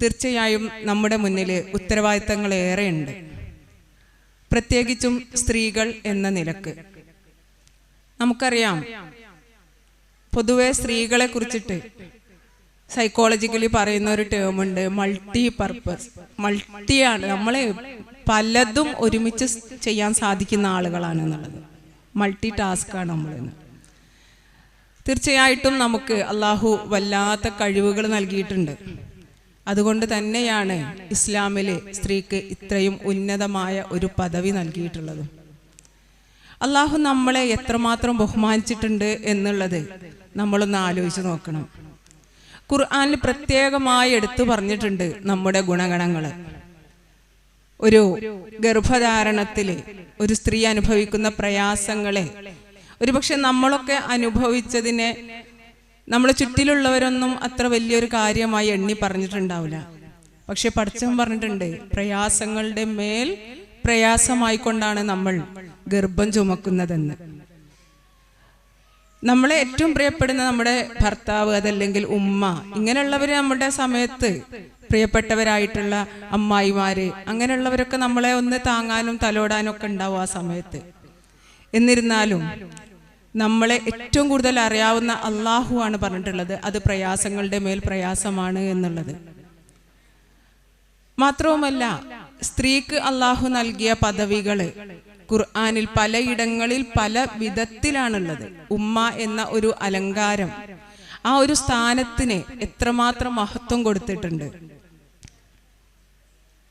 തീർച്ചയായും നമ്മുടെ മുന്നിൽ ഉത്തരവാദിത്തങ്ങൾ ഏറെയുണ്ട്. പ്രത്യേകിച്ചും സ്ത്രീകൾ എന്ന നിലക്ക് നമുക്കറിയാം, പൊതുവെ സ്ത്രീകളെ കുറിച്ചിട്ട് സൈക്കോളജിക്കലി പറയുന്ന ഒരു ടേമുണ്ട്, മൾട്ടി പർപ്പസ്. മൾട്ടിയാണ്, നമ്മളെ പലതും ഒരുമിച്ച് ചെയ്യാൻ സാധിക്കുന്ന ആളുകളാണ് എന്നുള്ളത്. മൾട്ടി ടാസ്ക്കാണ് നമ്മളെന്ന്. തീർച്ചയായിട്ടും നമുക്ക് അള്ളാഹു വല്ലാത്ത കഴിവുകൾ നൽകിയിട്ടുണ്ട്. അതുകൊണ്ട് തന്നെയാണ് ഇസ്ലാമിലെ സ്ത്രീക്ക് ഇത്രയും ഉന്നതമായ ഒരു പദവി നൽകിയിട്ടുള്ളത്. അള്ളാഹു നമ്മളെ എത്രമാത്രം ബഹുമാനിച്ചിട്ടുണ്ട് എന്നുള്ളത് നമ്മളൊന്ന് ആലോചിച്ച് നോക്കണം. ഖുർആനിൽ പ്രത്യേകമായി എടുത്തു പറഞ്ഞിട്ടുണ്ട് നമ്മുടെ ഗുണഗണങ്ങൾ. ഒരു ഗർഭധാരണത്തില് ഒരു സ്ത്രീ അനുഭവിക്കുന്ന പ്രയാസങ്ങളെ ഒരുപക്ഷെ നമ്മളൊക്കെ അനുഭവിച്ചതിനെ നമ്മളെ ചുറ്റിലുള്ളവരൊന്നും അത്ര വലിയൊരു കാര്യമായി എണ്ണി പറഞ്ഞിട്ടുണ്ടാവില്ല. പക്ഷെ പടച്ചവൻ പറഞ്ഞിട്ടുണ്ട്, പ്രയാസങ്ങളുടെ മേൽ പ്രയാസമായിക്കൊണ്ടാണ് നമ്മൾ ഗർഭം ചുമക്കുന്നതെന്ന്. നമ്മളെ ഏറ്റവും പ്രിയപ്പെടുന്ന നമ്മുടെ ഭർത്താവ്, അതല്ലെങ്കിൽ ഉമ്മ, ഇങ്ങനെയുള്ളവര് നമ്മുടെ സമയത്ത് പ്രിയപ്പെട്ടവരായിട്ടുള്ള അമ്മായിമാര്, അങ്ങനെയുള്ളവരൊക്കെ നമ്മളെ ഒന്ന് താങ്ങാനും തലോടാനും ഒക്കെ ഉണ്ടാവും ആ സമയത്ത്. എന്നിരുന്നാലും നമ്മളെ ഏറ്റവും കൂടുതൽ അറിയാവുന്ന അള്ളാഹു ആണ് പറഞ്ഞിട്ടുള്ളത് അത് പ്രയാസങ്ങളുടെ മേൽ പ്രയാസമാണ് എന്നുള്ളത്. മാത്രവുമല്ല, സ്ത്രീക്ക് അള്ളാഹു നൽകിയ പദവികള് ഖുർആനിൽ പലയിടങ്ങളിൽ പല വിധത്തിലാണുള്ളത്. ഉമ്മ എന്ന ഒരു അലങ്കാരം, ആ ഒരു സ്ഥാനത്തിന് എത്രമാത്രം മഹത്വം കൊടുത്തിട്ടുണ്ട്.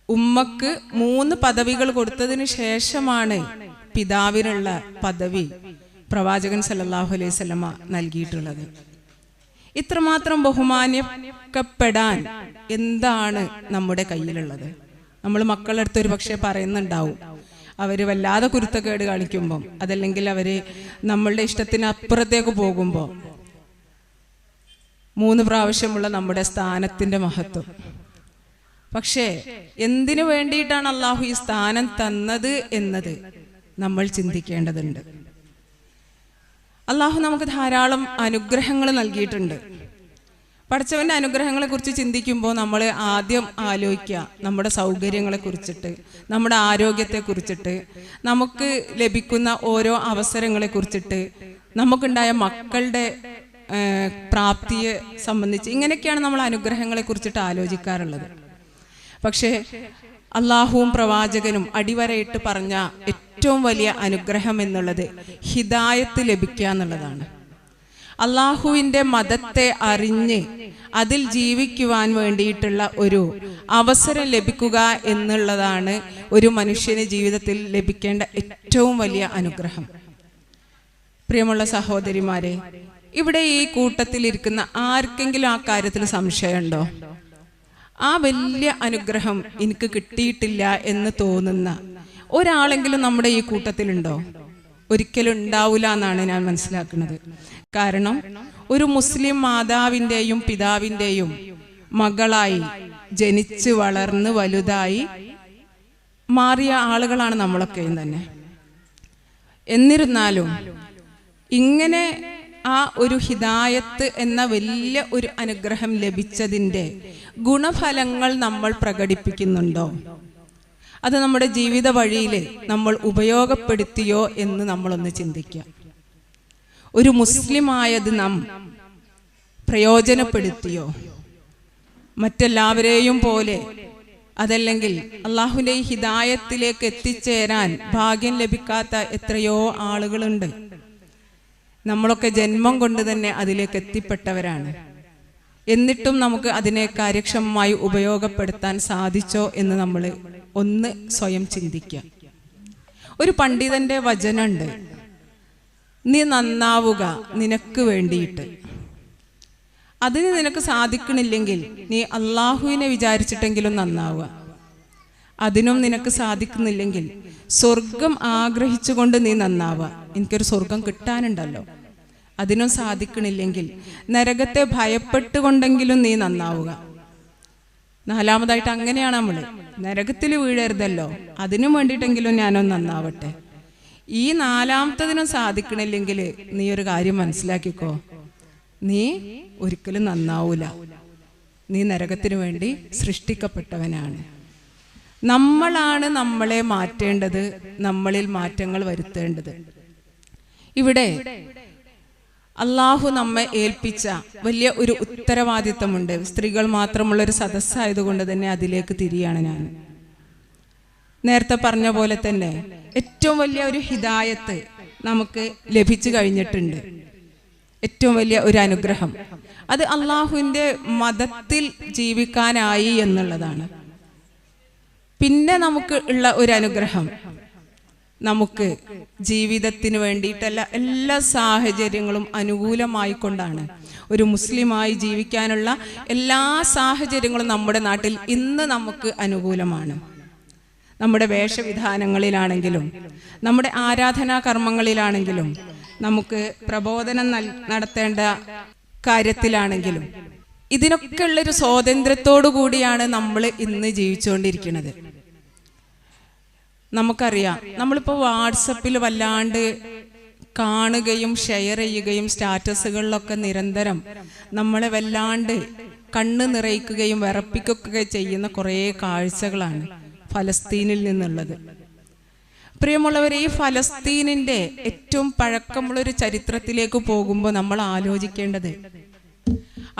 ഉമ്മക്ക് 3 പദവികൾ കൊടുത്തതിന് ശേഷമാണ് പിതാവിനുള്ള പദവി പ്രവാചകൻ സല്ലല്ലാഹു അലൈഹി വസല്ലമ നൽകിയിട്ടുള്ളത്. ഇത്രമാത്രം ബഹുമാനിക്കപ്പെടാൻ എന്താണ് നമ്മുടെ കയ്യിലുള്ളത്? നമ്മൾ മക്കളുടെ അടുത്ത് ഒരു പക്ഷേ പറയുന്നുണ്ടാവും, അവര് വല്ലാതെ കുരുത്തക്കേട് കാണിക്കുമ്പോൾ, അതല്ലെങ്കിൽ അവര് നമ്മളുടെ ഇഷ്ടത്തിന് അപ്പുറത്തേക്ക് പോകുമ്പോൾ 3 പ്രാവശ്യമുള്ള നമ്മുടെ സ്ഥാനത്തിന്റെ മഹത്വം. പക്ഷേ എന്തിനു വേണ്ടിയിട്ടാണ് അള്ളാഹു ഈ സ്ഥാനം തന്നത് എന്നത് നമ്മൾ ചിന്തിക്കേണ്ടതുണ്ട്. അള്ളാഹു നമുക്ക് ധാരാളം അനുഗ്രഹങ്ങൾ നൽകിയിട്ടുണ്ട്. പടച്ചവന്റെ അനുഗ്രഹങ്ങളെ കുറിച്ച് ചിന്തിക്കുമ്പോൾ നമ്മൾ ആദ്യം ആലോചിക്കുക നമ്മുടെ സൗകര്യങ്ങളെ കുറിച്ചിട്ട്, നമ്മുടെ ആരോഗ്യത്തെ കുറിച്ചിട്ട്, നമുക്ക് ലഭിക്കുന്ന ഓരോ അവസരങ്ങളെ കുറിച്ചിട്ട്, നമുക്കുണ്ടായ മക്കളുടെ പ്രാപ്തിയെ സംബന്ധിച്ച്, ഇങ്ങനെയൊക്കെയാണ് നമ്മൾ അനുഗ്രഹങ്ങളെ കുറിച്ചിട്ട് ആലോചിക്കാറുള്ളത്. പക്ഷേ അള്ളാഹുവും പ്രവാചകനും അടിവരയിട്ട് പറഞ്ഞ ഏറ്റവും വലിയ അനുഗ്രഹം എന്നുള്ളത് ഹിദായത്ത് ലഭിക്കുക എന്നുള്ളതാണ്. അള്ളാഹുവിൻ്റെ മതത്തെ അറിഞ്ഞ് അതിൽ ജീവിക്കുവാൻ വേണ്ടിയിട്ടുള്ള ഒരു അവസരം ലഭിക്കുക എന്നുള്ളതാണ് ഒരു മനുഷ്യന് ജീവിതത്തിൽ ലഭിക്കേണ്ട ഏറ്റവും വലിയ അനുഗ്രഹം. പ്രിയമുള്ള സഹോദരിമാരെ, ഇവിടെ ഈ കൂട്ടത്തിലിരിക്കുന്ന ആർക്കെങ്കിലും ആ കാര്യത്തിൽ സംശയമുണ്ടോ? ആ വലിയ അനുഗ്രഹം എനിക്ക് കിട്ടിയിട്ടില്ല എന്ന് തോന്നുന്ന ഒരാളെങ്കിലും നമ്മുടെ ഈ കൂട്ടത്തിലുണ്ടോ? ഒരിക്കലും ഉണ്ടാവില്ല എന്നാണ് ഞാൻ മനസ്സിലാക്കുന്നത്. കാരണം ഒരു മുസ്ലിം മാതാവിൻ്റെയും പിതാവിൻ്റെയും മകളായി ജനിച്ച് വളർന്ന് വലുതായി മാറിയ ആളുകളാണ് നമ്മളൊക്കെയും തന്നെ. എന്നിരുന്നാലും ഇങ്ങനെ ആ ഒരു ഹിദായത്ത് എന്ന വലിയ ഒരു അനുഗ്രഹം ലഭിച്ചതിൻ്റെ ഗുണഫലങ്ങൾ നമ്മൾ പ്രകടിപ്പിക്കുന്നുണ്ടോ? അത് നമ്മുടെ ജീവിത വഴിയിൽ നമ്മൾ ഉപയോഗപ്പെടുത്തിയോ എന്ന് നമ്മളൊന്ന് ചിന്തിക്കുക. ഒരു മുസ്ലിമായത് നാം പ്രയോജനപ്പെടുത്തിയോ? മറ്റെല്ലാവരെയും പോലെ അതല്ലെങ്കിൽ അള്ളാഹുവിൻ്റെ ഈ ഹിദായത്തിലേക്ക് എത്തിച്ചേരാൻ ഭാഗ്യം ലഭിക്കാത്ത എത്രയോ ആളുകളുണ്ട്. നമ്മളൊക്കെ ജന്മം കൊണ്ട് തന്നെ അതിലേക്ക് എത്തിപ്പെട്ടവരാണ്. എന്നിട്ടും നമുക്ക് അതിനെ കാര്യക്ഷമമായി ഉപയോഗപ്പെടുത്താൻ സാധിച്ചോ എന്ന് നമ്മൾ ഒന്ന് സ്വയം ചിന്തിക്കുക. ഒരു പണ്ഡിതന്റെ വചനമുണ്ട്, നീ നന്നാവുക നിനക്ക് വേണ്ടിയിട്ട്. അതിന് നിനക്ക് സാധിക്കണില്ലെങ്കിൽ നീ അള്ളാഹുവിനെ വിചാരിച്ചിട്ടെങ്കിലും നന്നാവുക. അതിനും നിനക്ക് സാധിക്കുന്നില്ലെങ്കിൽ സ്വർഗം ആഗ്രഹിച്ചുകൊണ്ട് നീ നന്നാവുക. എനിക്കൊരു സ്വർഗം കിട്ടാനുണ്ടല്ലോ, അതിനും സാധിക്കണില്ലെങ്കിൽ നരകത്തെ ഭയപ്പെട്ടുകൊണ്ടെങ്കിലും നീ നന്നാവുക. 4മതായിട്ട് അങ്ങനെയാണ് നമ്മൾ, നരകത്തിൽ വീഴരുതല്ലോ, അതിനും വേണ്ടിയിട്ടെങ്കിലും ഞാനൊന്ന് നന്നാവട്ടെ. ഈ 4മത്തതിനും സാധിക്കണില്ലെങ്കിൽ നീ ഒരു കാര്യം മനസ്സിലാക്കിക്കോ, നീ ഒരിക്കലും നന്നാവൂല. നീ നരകത്തിനു വേണ്ടി സൃഷ്ടിക്കപ്പെട്ടവനാണ്. നമ്മളാണ് നമ്മളെ മാറ്റേണ്ടത്, നമ്മളിൽ മാറ്റങ്ങൾ വരുത്തേണ്ടത്. ഇവിടെ അള്ളാഹു നമ്മെ ഏൽപ്പിച്ച വലിയ ഒരു ഉത്തരവാദിത്തമുണ്ട്. സ്ത്രീകൾ മാത്രമുള്ളൊരു സദസ്സായതുകൊണ്ട് തന്നെ അതിലേക്ക് തിരിയാണ് ഞാൻ. നേരത്തെ പറഞ്ഞ പോലെ തന്നെ ഏറ്റവും വലിയ ഒരു ഹിദായത്ത് നമുക്ക് ലഭിച്ചു കഴിഞ്ഞിട്ടുണ്ട്. ഏറ്റവും വലിയ ഒരു അനുഗ്രഹം അത് അള്ളാഹുവിൻ്റെ മതത്തിൽ ജീവിക്കാനായി എന്നുള്ളതാണ്. പിന്നെ നമുക്ക് ഉള്ള ഒരു അനുഗ്രഹം, നമുക്ക് ജീവിതത്തിന് വേണ്ടിയിട്ടല്ല എല്ലാ സാഹചര്യങ്ങളും അനുകൂലമായിക്കൊണ്ടാണ്. ഒരു മുസ്ലിമായി ജീവിക്കാനുള്ള എല്ലാ സാഹചര്യങ്ങളും നമ്മുടെ നാട്ടിൽ ഇന്ന് നമുക്ക് അനുകൂലമാണ്. നമ്മുടെ വേഷവിധാനങ്ങളിലാണെങ്കിലും നമ്മുടെ ആരാധനാ കർമ്മങ്ങളിലാണെങ്കിലും നമുക്ക് പ്രബോധനം നടത്തേണ്ട കാര്യത്തിലാണെങ്കിലും ഇതിനൊക്കെ ഉള്ളൊരു സ്വാതന്ത്ര്യത്തോടു കൂടിയാണ് നമ്മൾ ഇന്ന് ജീവിച്ചുകൊണ്ടിരിക്കുന്നത്. നമുക്കറിയാം, നമ്മളിപ്പോൾ വാട്സപ്പിൽ വല്ലാണ്ട് കാണുകയും ഷെയർ ചെയ്യുകയും സ്റ്റാറ്റസുകളിലൊക്കെ നിരന്തരം നമ്മളെ വല്ലാണ്ട് കണ്ണ് നിറയ്ക്കുകയും വിറപ്പിക്കുകയൊക്കെ ചെയ്യുന്ന കുറേ കാഴ്ചകളാണ് ഫലസ്തീനിൽ നിന്നുള്ളത്. പ്രിയമുള്ളവരെ, ഈ ഫലസ്തീനിന്റെ ഏറ്റവും പഴക്കമുള്ളൊരു ചരിത്രത്തിലേക്ക് പോകുമ്പോൾ നമ്മൾ ആലോചിക്കേണ്ടത്,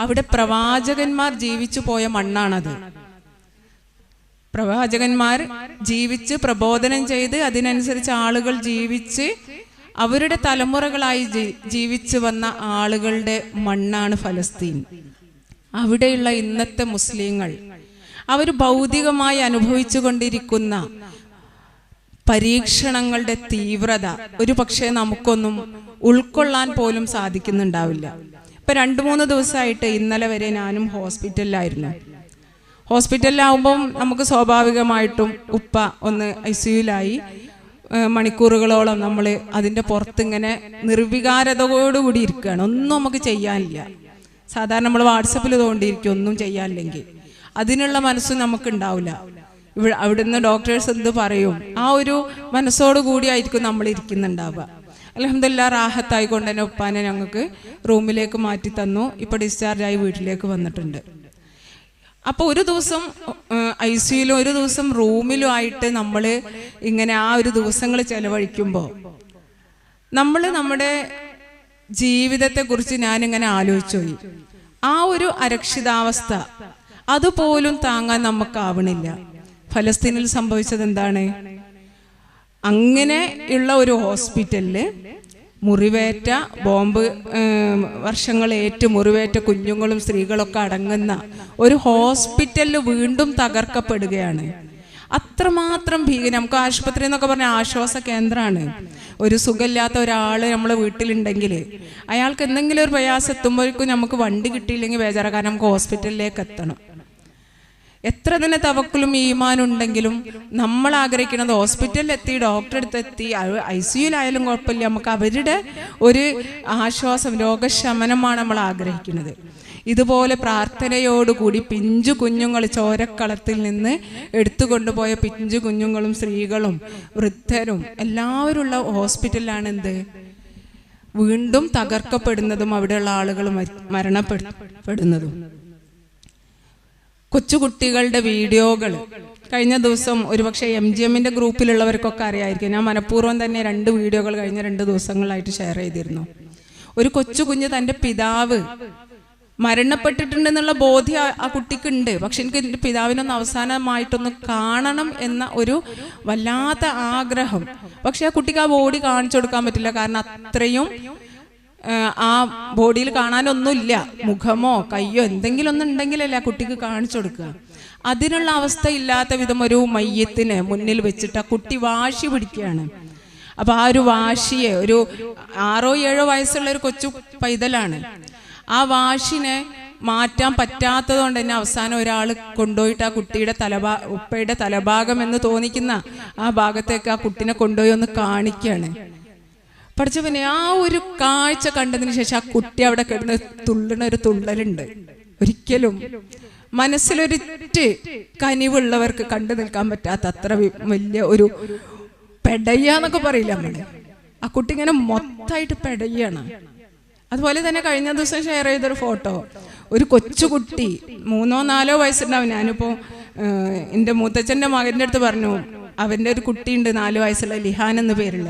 അവിടെ പ്രവാചകന്മാർ ജീവിച്ചു പോയ മണ്ണാണത്. പ്രവാചകന്മാർ ജീവിച്ച് പ്രബോധനം ചെയ്ത് അതിനനുസരിച്ച് ആളുകൾ ജീവിച്ച് അവരുടെ തലമുറകളായി ജീവിച്ചു വന്ന ആളുകളുടെ മണ്ണാണ് ഫലസ്തീൻ. അവിടെയുള്ള ഇന്നത്തെ മുസ്ലിങ്ങൾ അവർ ഭൗതികമായി അനുഭവിച്ചു കൊണ്ടിരിക്കുന്ന പരീക്ഷണങ്ങളുടെ തീവ്രത ഒരു പക്ഷേ നമുക്കൊന്നും ഉൾക്കൊള്ളാൻ പോലും സാധിക്കുന്നുണ്ടാവില്ല. ഇപ്പൊ 2-3 ദിവസമായിട്ട് ഇന്നലെ വരെ ഞാനും ഹോസ്പിറ്റലിലായിരുന്നു. ഹോസ്പിറ്റലിലാവുമ്പം നമുക്ക് സ്വാഭാവികമായിട്ടും ഉപ്പ ഒന്ന് ICUലായി മണിക്കൂറുകളോളം നമ്മൾ അതിൻ്റെ പുറത്തിങ്ങനെ നിർവികാരതയോടുകൂടി ഇരിക്കുകയാണ്. ഒന്നും നമുക്ക് ചെയ്യാനില്ല. സാധാരണ നമ്മൾ വാട്സപ്പിൽ തോണ്ടിയിരിക്കും ഒന്നും ചെയ്യാനില്ലെങ്കിൽ. അതിനുള്ള മനസ്സ് നമുക്കുണ്ടാവില്ല. അവിടുന്ന് ഡോക്ടേഴ്സ് എന്ത് പറയും ആ ഒരു മനസ്സോടു കൂടിയായിരിക്കും നമ്മൾ ഇരിക്കുന്നുണ്ടാവുക. അൽഹംദുലില്ലാ റാഹത്തായിക്കൊണ്ട് തന്നെ ഉപ്പാനെ ഞങ്ങൾക്ക് റൂമിലേക്ക് മാറ്റി തന്നു. ഇപ്പോൾ ഡിസ്ചാർജായി വീട്ടിലേക്ക് വന്നിട്ടുണ്ട്. അപ്പോൾ ഒരു ദിവസം ICUലും ഒരു ദിവസം റൂമിലും ആയിട്ട് നമ്മൾ ഇങ്ങനെ ആ ഒരു ദിവസങ്ങൾ ചെലവഴിക്കുമ്പോൾ നമ്മൾ നമ്മുടെ ജീവിതത്തെക്കുറിച്ച് ഞാനിങ്ങനെ ആലോചിച്ചു പോയി. ആ ഒരു അരക്ഷിതാവസ്ഥ അതുപോലും താങ്ങാൻ നമുക്കാവണില്ല. ഫലസ്തീനിൽ സംഭവിച്ചത് എന്താണ്? അങ്ങനെ ഉള്ള ഒരു ഹോസ്പിറ്റലില് മുറിവേറ്റ ബോംബ് വർഷങ്ങളേറ്റ് മുറിവേറ്റ കുഞ്ഞുങ്ങളും സ്ത്രീകളൊക്കെ അടങ്ങുന്ന ഒരു ഹോസ്പിറ്റലിൽ വീണ്ടും തകർക്കപ്പെടുകയാണ്. അത്രമാത്രം ഭീകരം. നമുക്ക് ആശുപത്രി എന്നൊക്കെ പറഞ്ഞ ആശ്വാസ കേന്ദ്രമാണ്. ഒരു സുഖമില്ലാത്ത ഒരാൾ നമ്മളെ വീട്ടിലുണ്ടെങ്കിൽ അയാൾക്ക് എന്തെങ്കിലും ഒരു പ്രയാസം എത്തുമ്പോഴേക്കും നമുക്ക് വണ്ടി കിട്ടിയില്ലെങ്കിൽ ബേജാറ, കാരണം നമുക്ക് ഹോസ്പിറ്റലിലേക്ക് എത്തണം. എത്ര തന്നെ തവക്കലും ഈമാനുണ്ടെങ്കിലും നമ്മൾ ആഗ്രഹിക്കുന്നത് ഹോസ്പിറ്റലിലെത്തി ഡോക്ടറെ അടുത്തെത്തി ICUലായാലും കുഴപ്പമില്ല, നമുക്ക് അവരുടെ ഒരു ആശ്വാസം രോഗശമനമാണ് നമ്മൾ ആഗ്രഹിക്കുന്നത്. ഇതുപോലെ പ്രാർത്ഥനയോടുകൂടി പിഞ്ചു കുഞ്ഞുങ്ങൾ ചോരക്കളത്തിൽ നിന്ന് എടുത്തുകൊണ്ടുപോയ പിഞ്ചു കുഞ്ഞുങ്ങളും സ്ത്രീകളും വൃദ്ധരും എല്ലാവരുമുള്ള ഹോസ്പിറ്റലിലാണ് എന്ത് വീണ്ടും തകർക്കപ്പെടുന്നതും അവിടെയുള്ള ആളുകൾ മരണപ്പെടുന്നതും. കൊച്ചുകുട്ടികളുടെ വീഡിയോകൾ കഴിഞ്ഞ ദിവസം ഒരുപക്ഷെ MGMന്റെ ഗ്രൂപ്പിലുള്ളവർക്കൊക്കെ അറിയായിരിക്കും. ഞാൻ മനഃപൂർവ്വം തന്നെ 2 വീഡിയോകൾ കഴിഞ്ഞ 2 ദിവസങ്ങളായിട്ട് ഷെയർ ചെയ്തിരുന്നു. ഒരു കൊച്ചു കുഞ്ഞ് തൻ്റെ പിതാവ് മരണപ്പെട്ടിട്ടുണ്ടെന്നുള്ള ബോധ്യം ആ കുട്ടിക്കുണ്ട്. പക്ഷെ എനിക്ക് എൻ്റെ പിതാവിനൊന്ന് അവസാനമായിട്ടൊന്ന് കാണണം എന്ന ഒരു വല്ലാത്ത ആഗ്രഹം. പക്ഷെ ആ കുട്ടിക്ക് ആ ബോഡി കാണിച്ചു കൊടുക്കാൻ പറ്റില്ല. കാരണം അത്രയും ആ ബോഡിയിൽ കാണാനൊന്നുമില്ല. മുഖമോ കയ്യോ എന്തെങ്കിലും ഒന്നും ഉണ്ടെങ്കിലല്ലേ ആ കുട്ടിക്ക് കാണിച്ചു കൊടുക്കുക. അതിനുള്ള അവസ്ഥ ഇല്ലാത്ത വിധം ഒരു മയ്യത്തിനെ മുന്നിൽ വെച്ചിട്ട് ആ കുട്ടി വാശി പിടിക്കുകയാണ്. അപ്പൊ ആ ഒരു വാശിയെ, ഒരു 6-7 വയസ്സുള്ള ഒരു കൊച്ചു പൈതലാണ്, ആ വാശിനെ മാറ്റാൻ പറ്റാത്തതുകൊണ്ട് തന്നെ അവസാനം ഒരാൾ കൊണ്ടുപോയിട്ട് ആ കുട്ടിയുടെ ഉപ്പയുടെ തലഭാഗം എന്ന് തോന്നിക്കുന്ന ആ ഭാഗത്തേക്ക് ആ കുട്ടിനെ കൊണ്ടുപോയി ഒന്ന് കാണിക്കുകയാണ്. പഠിച്ചവനെ ആ ഒരു കാഴ്ച കണ്ടതിന് ശേഷം ആ കുട്ടി അവിടെ കിടന്ന് തുള്ളണ ഒരു തുള്ളലുണ്ട്. ഒരിക്കലും മനസ്സിലൊരിറ്റ് കനിവുള്ളവർക്ക് കണ്ടു നിൽക്കാൻ പറ്റാത്ത അത്ര വലിയ ഒരു പെടയാന്നൊക്കെ പറയില്ല നമ്മള്. ആ കുട്ടി ഇങ്ങനെ മൊത്തമായിട്ട് പെടയാണ്. അതുപോലെ തന്നെ കഴിഞ്ഞ ദിവസം ഷെയർ ചെയ്തൊരു ഫോട്ടോ, ഒരു കൊച്ചുകുട്ടി 3-4 വയസ്സുണ്ടാവും. ഞാനിപ്പോൾ എൻ്റെ മൂത്തച്ഛൻ്റെ മകൻ്റെ അടുത്ത് പറഞ്ഞു, അവൻ്റെ ഒരു കുട്ടിയുണ്ട് 4 വയസ്സുള്ള ലിഹാൻ എന്ന് പേരുള്ള.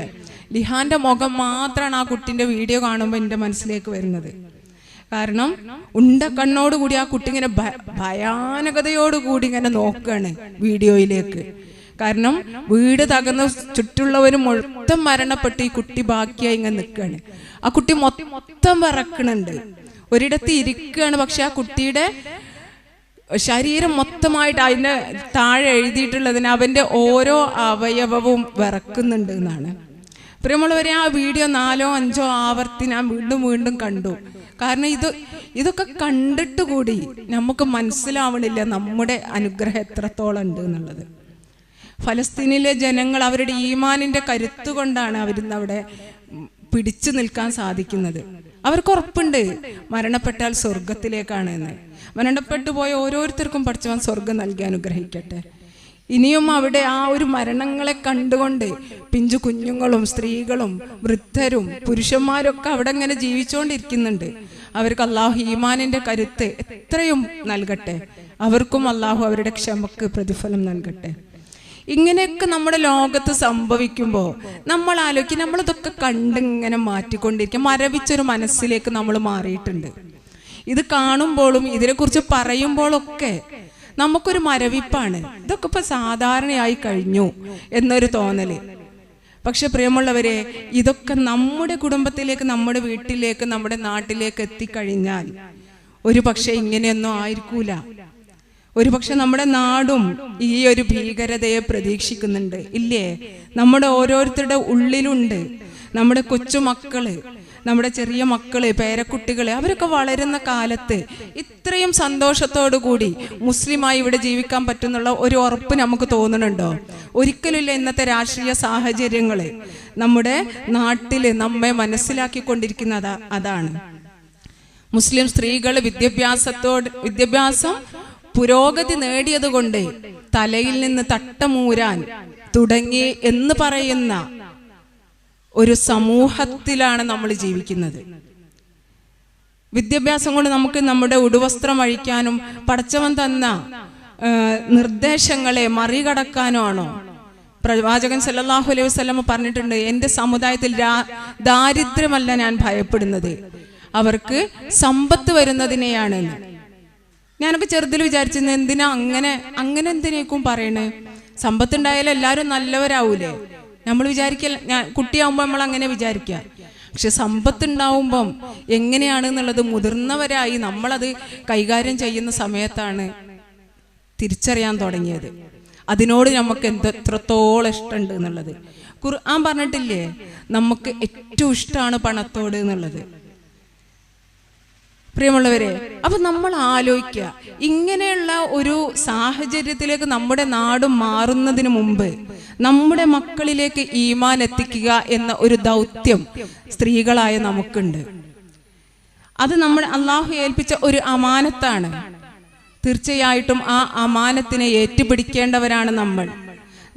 ലിഹാൻ്റെ മുഖം മാത്രമാണ് ആ കുട്ടീൻ്റെ വീഡിയോ കാണുമ്പോൾ എൻ്റെ മനസ്സിലേക്ക് വരുന്നത്. കാരണം ഉണ്ട കണ്ണോടുകൂടി ആ കുട്ടി ഇങ്ങനെ ഭയാനകതയോടുകൂടി ഇങ്ങനെ നോക്കുകയാണ് വീഡിയോയിലേക്ക്. കാരണം വീട് തകർന്ന് ചുറ്റുള്ളവരും മൊത്തം മരണപ്പെട്ട് ഈ കുട്ടി ബാക്കിയായി ഇങ്ങനെ നിൽക്കുകയാണ്. ആ കുട്ടി മൊത്തം വിറക്കണുണ്ട്, ഒരിടത്ത് ഇരിക്കുകയാണ്. പക്ഷെ ആ കുട്ടിയുടെ ശരീരം മൊത്തമായിട്ട് അതിൻ്റെ താഴെ എഴുതിയിട്ടുള്ളതിന് അവൻ്റെ ഓരോ അവയവവും വിറക്കുന്നുണ്ട് എന്നാണ്. പ്രിയമുള്ളവരെ, ആ വീഡിയോ 4-5 ആവർത്തി ഞാൻ വീണ്ടും വീണ്ടും കണ്ടു. കാരണം ഇതൊക്കെ കണ്ടിട്ട് കൂടി നമുക്ക് മനസ്സിലാവണില്ല നമ്മുടെ അനുഗ്രഹം എത്രത്തോളം ഉണ്ട് എന്നുള്ളത്. ഫലസ്തീനിലെ ജനങ്ങൾ അവരുടെ ഈമാനിന്റെ കരുത്ത് കൊണ്ടാണ് അവരിന്ന് അവിടെ പിടിച്ചു നിൽക്കാൻ സാധിക്കുന്നത്. അവർക്ക് ഉറപ്പുണ്ട് മരണപ്പെട്ടാൽ സ്വർഗത്തിലേക്കാണ് എന്ന്. മരണപ്പെട്ടു പോയ ഓരോരുത്തർക്കും പഠിച്ചവൻ സ്വർഗം നൽകി അനുഗ്രഹിക്കട്ടെ. ഇനിയും അവിടെ ആ ഒരു മരണങ്ങളെ കണ്ടുകൊണ്ട് പിഞ്ചു കുഞ്ഞുങ്ങളും സ്ത്രീകളും വൃദ്ധരും പുരുഷന്മാരൊക്കെ അവിടെ ഇങ്ങനെ ജീവിച്ചുകൊണ്ടിരിക്കുന്നുണ്ട്. അവർക്ക് അള്ളാഹു ഈമാനിന്റെ കരുത്ത് എത്രയും നൽകട്ടെ. അവർക്കും അള്ളാഹു അവരുടെ ക്ഷമക്ക് പ്രതിഫലം നൽകട്ടെ. ഇങ്ങനെയൊക്കെ നമ്മുടെ ലോകത്ത് സംഭവിക്കുമ്പോൾ നമ്മൾ ആലോചിക്കും, നമ്മളിതൊക്കെ കണ്ടിങ്ങനെ മാറ്റിക്കൊണ്ടിരിക്കും. മരവിച്ചൊരു മനസ്സിലേക്ക് നമ്മൾ മാറിയിട്ടുണ്ട്. ഇത് കാണുമ്പോഴും ഇതിനെക്കുറിച്ച് പറയുമ്പോഴൊക്കെ നമുക്കൊരു മരവിപ്പാണ്. ഇതൊക്കെ ഇപ്പൊ സാധാരണയായി കഴിഞ്ഞു എന്നൊരു തോന്നല്. പക്ഷെ പ്രിയമുള്ളവരെ, ഇതൊക്കെ നമ്മുടെ കുടുംബത്തിലേക്ക്, നമ്മുടെ വീട്ടിലേക്ക്, നമ്മുടെ നാട്ടിലേക്ക് എത്തിക്കഴിഞ്ഞാൽ ഒരു പക്ഷെ ഇങ്ങനെയൊന്നും ആയിരിക്കൂല. ഒരു പക്ഷെ നമ്മുടെ നാടും ഈ ഒരു ഭീകരതയെ പ്രതീക്ഷിക്കുന്നുണ്ട്. ഇല്ലേ? നമ്മുടെ ഓരോരുത്തരുടെ ഉള്ളിലുണ്ട്. നമ്മുടെ കൊച്ചുമക്കള്, നമ്മുടെ ചെറിയ മക്കള്, പേരക്കുട്ടികള്, അവരൊക്കെ വളരുന്ന കാലത്ത് ഇത്രയും സന്തോഷത്തോടു കൂടി മുസ്ലിമായി ഇവിടെ ജീവിക്കാൻ പറ്റുന്നുള്ള ഒരു ഉറപ്പ് നമുക്ക് തോന്നുന്നുണ്ടോ? ഒരിക്കലുമില്ല. ഇന്നത്തെ രാഷ്ട്രീയ സാഹചര്യങ്ങള് നമ്മുടെ നാട്ടില് നമ്മെ മനസ്സിലാക്കിക്കൊണ്ടിരിക്കുന്നത് അതാണ്. മുസ്ലിം സ്ത്രീകൾ വിദ്യാഭ്യാസം പുരോഗതി നേടിയത് കൊണ്ട് തലയിൽ നിന്ന് തട്ടമൂരാൻ തുടങ്ങി എന്ന് പറയുന്ന ഒരു സമൂഹത്തിലാണ് നമ്മൾ ജീവിക്കുന്നത്. വിദ്യാഭ്യാസം കൊണ്ട് നമുക്ക് നമ്മുടെ ഉടുവസ്ത്രം അഴിക്കാനും പടച്ചവൻ തന്ന നിർദ്ദേശങ്ങളെ മറികടക്കാനോ ആണോ? പ്രവാചകൻ സല്ലല്ലാഹു അലൈഹി വസല്ലം പറഞ്ഞിട്ടുണ്ട്, എൻ്റെ സമുദായത്തിൽ ദാരിദ്ര്യമല്ല ഞാൻ ഭയപ്പെടുന്നത്, അവർക്ക് സമ്പത്ത് വരുന്നതിനെയാണെന്ന്. ഞാനൊക്കെ ചെറുതിൽ വിചാരിച്ചിരുന്നു, എന്തിനാ അങ്ങനെ എന്തിനേക്കും പറയണേ? സമ്പത്തുണ്ടായാലും എല്ലാവരും നല്ലവരാവൂലേ? നമ്മൾ വിചാരിക്കൽ, കുട്ടിയാവുമ്പോൾ നമ്മൾ അങ്ങനെ വിചാരിക്കുക. പക്ഷെ സമ്പത്തുണ്ടാവുമ്പം എങ്ങനെയാണെന്നുള്ളത് മുതിർന്നവരായി നമ്മളത് കൈകാര്യം ചെയ്യുന്ന സമയത്താണ് തിരിച്ചറിയാൻ തുടങ്ങിയത്. അതിനോട് നമുക്ക് എത്രത്തോളം ഇഷ്ടമുണ്ട് എന്നുള്ളത്. ഖുർആൻ പറഞ്ഞിട്ടില്ലേ, നമുക്ക് ഏറ്റവും ഇഷ്ടമാണ് പണത്തോട് എന്നുള്ളത്. പ്രിയമുള്ളവരെ, അപ്പൊ നമ്മൾ ആലോചിക്കുക, ഇങ്ങനെയുള്ള ഒരു സാഹചര്യത്തിലേക്ക് നമ്മുടെ നാട് മാറുന്നതിന് മുമ്പ് നമ്മുടെ മക്കളിലേക്ക് ഈമാൻ എത്തിക്കുക എന്ന ഒരു ദൗത്യം സ്ത്രീകളായ നമുക്കുണ്ട്. അത് നമ്മൾ അള്ളാഹു ഏൽപ്പിച്ച ഒരു അമാനത്താണ്. തീർച്ചയായിട്ടും ആ അമാനത്തിനെ ഏറ്റുപിടിക്കേണ്ടവരാണ് നമ്മൾ.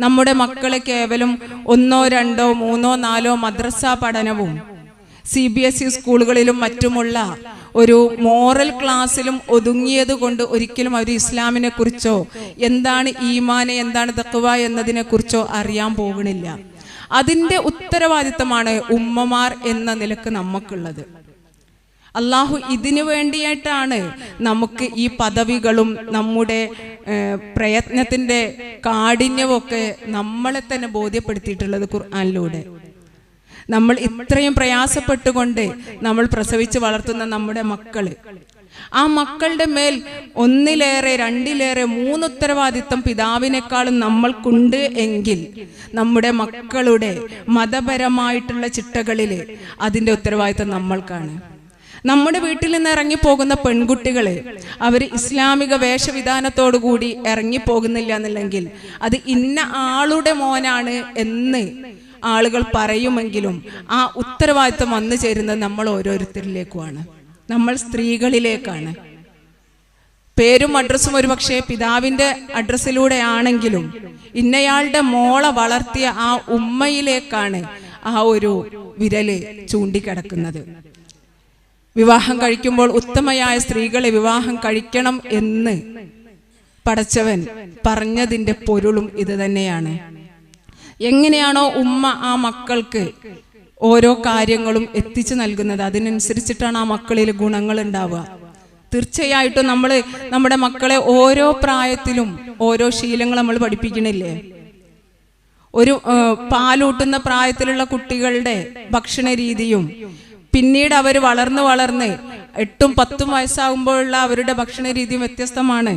നമ്മുടെ മക്കളെ കേവലം 1, 2, 3, 4 മദ്രസ പഠനവും CBSE സ്കൂളുകളിലും മറ്റുമുള്ള ഒരു മോറൽ ക്ലാസ്സിലും ഒതുങ്ങിയത് കൊണ്ട് ഒരിക്കലും അവർ ഇസ്ലാമിനെ കുറിച്ചോ എന്താണ് ഈമാനെ, എന്താണ് തഖ്വ എന്നതിനെ കുറിച്ചോ അറിയാൻ പോകുന്നില്ല. അതിൻ്റെ ഉത്തരവാദിത്തമാണ് ഉമ്മമാർ എന്ന നിലക്ക് നമുക്കുള്ളത്. അള്ളാഹു ഇതിനു വേണ്ടിയിട്ടാണ് നമുക്ക് ഈ പദവികളും നമ്മുടെ പ്രയത്നത്തിൻ്റെ കാഠിന്യമൊക്കെ നമ്മളെ തന്നെ ബോധ്യപ്പെടുത്തിയിട്ടുള്ളത് ഖുർആനിലൂടെ. നമ്മൾ ഇത്രയും പ്രയാസപ്പെട്ടുകൊണ്ട് നമ്മൾ പ്രസവിച്ച് വളർത്തുന്ന നമ്മുടെ മക്കള്, ആ മക്കളുടെ മേൽ 1, 2, 3 ഉത്തരവാദിത്തം പിതാവിനേക്കാളും നമ്മൾക്കുണ്ട് എങ്കിൽ നമ്മുടെ മക്കളുടെ മതപരമായിട്ടുള്ള ചിട്ടകളില് അതിൻ്റെ ഉത്തരവാദിത്തം നമ്മൾക്കാണ്. നമ്മുടെ വീട്ടിൽ നിന്ന് ഇറങ്ങിപ്പോകുന്ന പെൺകുട്ടികള് അവർ ഇസ്ലാമിക വേഷവിധാനത്തോടു കൂടി ഇറങ്ങിപ്പോകുന്നില്ല എന്നുണ്ടെങ്കിൽ അത് ഇന്ന ആളുടെ മോനാണ് എന്ന് ആളുകൾ പറയുമെങ്കിലും ആ ഉത്തരവാദിത്തം വന്നു ചേരുന്നത് നമ്മൾ ഓരോരുത്തരിലേക്കുമാണ്, നമ്മൾ സ്ത്രീകളിലേക്കാണ്. പേരും അഡ്രസ്സും ഒരു പക്ഷേ പിതാവിൻ്റെ അഡ്രസ്സിലൂടെ ആണെങ്കിലും ഇന്നയാളുടെ മോളെ വളർത്തിയ ആ ഉമ്മയിലേക്കാണ് ആ ഒരു വിരല് ചൂണ്ടിക്കിടക്കുന്നത്. വിവാഹം കഴിക്കുമ്പോൾ ഉത്തമയായ സ്ത്രീകളെ വിവാഹം കഴിക്കണം എന്ന് പടച്ചവൻ പറഞ്ഞതിൻ്റെ പൊരുളും ഇത് തന്നെയാണ്. എങ്ങനെയാണോ ഉമ്മ ആ മക്കൾക്ക് ഓരോ കാര്യങ്ങളും എത്തിച്ചു നൽകുന്നത്, അതിനനുസരിച്ചിട്ടാണ് ആ മക്കളിൽ ഗുണങ്ങൾ ഉണ്ടാവുക. തീർച്ചയായിട്ടും നമ്മുടെ മക്കളെ ഓരോ പ്രായത്തിലും ഓരോ ശീലങ്ങൾ നമ്മൾ പഠിപ്പിക്കണില്ലേ? ഒരു പാലൂട്ടുന്ന പ്രായത്തിലുള്ള കുട്ടികളുടെ ഭക്ഷണ രീതിയും പിന്നീട് അവർ വളർന്ന് 8ഉം 10ഉം വയസ്സാകുമ്പോഴുള്ള അവരുടെ ഭക്ഷണ രീതിയും വ്യത്യസ്തമാണ്.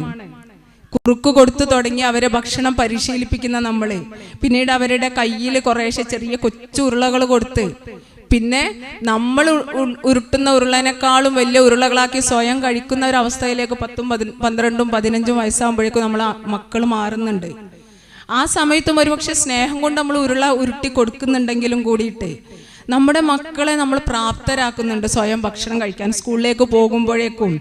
കുറുക്ക് കൊടുത്തു തുടങ്ങി അവരെ ഭക്ഷണം പരിശീലിപ്പിക്കുന്ന നമ്മളെ പിന്നീട് അവരുടെ കയ്യിൽ കുറേശ്ശെ ചെറിയ കൊച്ചു ഉരുളകൾ കൊടുത്ത് പിന്നെ നമ്മൾ ഉരുട്ടുന്ന ഉരുളനേക്കാളും വലിയ ഉരുളകളാക്കി സ്വയം കഴിക്കുന്ന ഒരു അവസ്ഥയിലേക്ക് 10ഉം 12ഉം 15ഉം വയസ്സാകുമ്പോഴേക്കും നമ്മൾ മക്കൾ മാറുന്നുണ്ട്. ആ സമയത്തും ഒരുപക്ഷെ സ്നേഹം കൊണ്ട് നമ്മൾ ഉരുട്ടി കൊടുക്കുന്നുണ്ടെങ്കിലും കൂടിയിട്ട് നമ്മുടെ മക്കളെ നമ്മൾ പ്രാപ്തരാക്കുന്നുണ്ട് സ്വയം ഭക്ഷണം കഴിക്കാൻ. സ്കൂളിലേക്ക് പോകുമ്പോഴേക്കും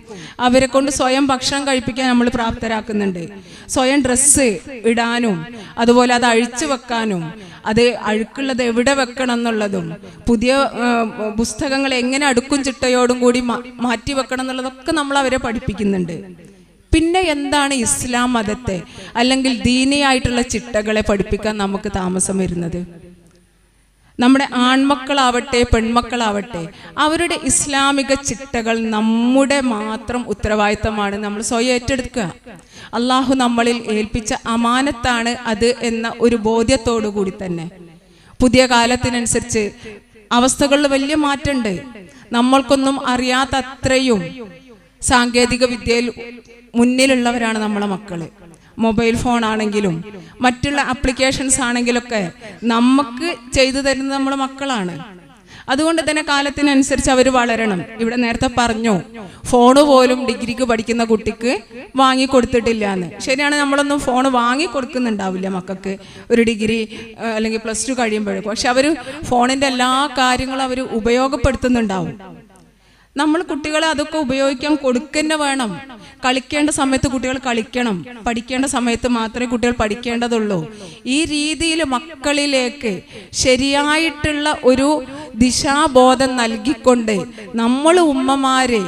അവരെ കൊണ്ട് സ്വയം ഭക്ഷണം കഴിപ്പിക്കാൻ നമ്മൾ പ്രാപ്തരാക്കുന്നുണ്ട്. സ്വയം ഡ്രസ്സ് ഇടാനും അതുപോലെ അത് അഴിച്ചു വെക്കാനും അത് അഴുക്കുള്ളത് എവിടെ വെക്കണം എന്നുള്ളതും പുതിയ പുസ്തകങ്ങൾ എങ്ങനെ അടുക്കും ചിട്ടയോടും കൂടി മാറ്റി വെക്കണം എന്നുള്ളതൊക്കെ നമ്മൾ അവരെ പഠിപ്പിക്കുന്നുണ്ട്. പിന്നെ എന്താണ് ഇസ്ലാം മതത്തെ അല്ലെങ്കിൽ ദീനിയായിട്ടുള്ള ചിട്ടകളെ പഠിപ്പിക്കാൻ നമുക്ക് താമസം വരുന്നത്? നമ്മുടെ ആൺമക്കളാവട്ടെ പെൺമക്കളാവട്ടെ അവരുടെ ഇസ്ലാമിക ചിട്ടകൾ നമ്മുടെ മാത്രം ഉത്തരവാദിത്തമാണ്. നമ്മൾ സ്വയം ഏറ്റെടുക്കുക. അള്ളാഹു നമ്മളിൽ ഏൽപ്പിച്ച അമാനത്താണ് അത് എന്ന ഒരു ബോധ്യത്തോടു കൂടി തന്നെ പുതിയ കാലത്തിനനുസരിച്ച് അവസ്ഥകളിൽ വലിയ മാറ്റമുണ്ട്. നമ്മൾക്കൊന്നും അറിയാത്ത അത്രയും സാങ്കേതിക വിദ്യയിൽ മുന്നിലുള്ളവരാണ് നമ്മളെ മക്കള്. മൊബൈൽ ഫോൺ ആണെങ്കിലും മറ്റുള്ള ആപ്ലിക്കേഷൻസ് ആണെങ്കിലൊക്കെ നമുക്ക് ചെയ്തു തരുന്നത് നമ്മളെ മക്കളാണ്. അതുകൊണ്ട് തന്നെ കാലത്തിനനുസരിച്ച് അവർ വളരണം. ഇവിടെ നേരത്തെ പറഞ്ഞു ഫോണ് പോലും ഡിഗ്രിക്ക് പഠിക്കുന്ന കുട്ടിക്ക് വാങ്ങിക്കൊടുത്തിട്ടില്ല എന്ന്. ശരിയാണ്, നമ്മളൊന്നും ഫോൺ വാങ്ങിക്കൊടുക്കുന്നുണ്ടാവില്ല മക്കൾക്ക് ഒരു ഡിഗ്രി അല്ലെങ്കിൽ +2 കഴിയുമ്പോഴേക്കും. പക്ഷെ അവർ ഫോണിൻ്റെ എല്ലാ കാര്യങ്ങളും അവർ ഉപയോഗപ്പെടുത്തുന്നുണ്ടാവും. നമ്മൾ കുട്ടികളെ അതൊക്കെ ഉപയോഗിക്കാൻ കൊടുക്കന്നെ വേണം. കളിക്കേണ്ട സമയത്ത് കുട്ടികൾ കളിക്കണം, പഠിക്കേണ്ട സമയത്ത് മാത്രമേ കുട്ടികൾ പഠിക്കേണ്ടതുള്ളൂ. ഈ രീതിയിൽ മക്കളിലേക്ക് ശരിയായിട്ടുള്ള ഒരു ദിശാബോധം നൽകിക്കൊണ്ട് നമ്മൾ ഉമ്മമാര്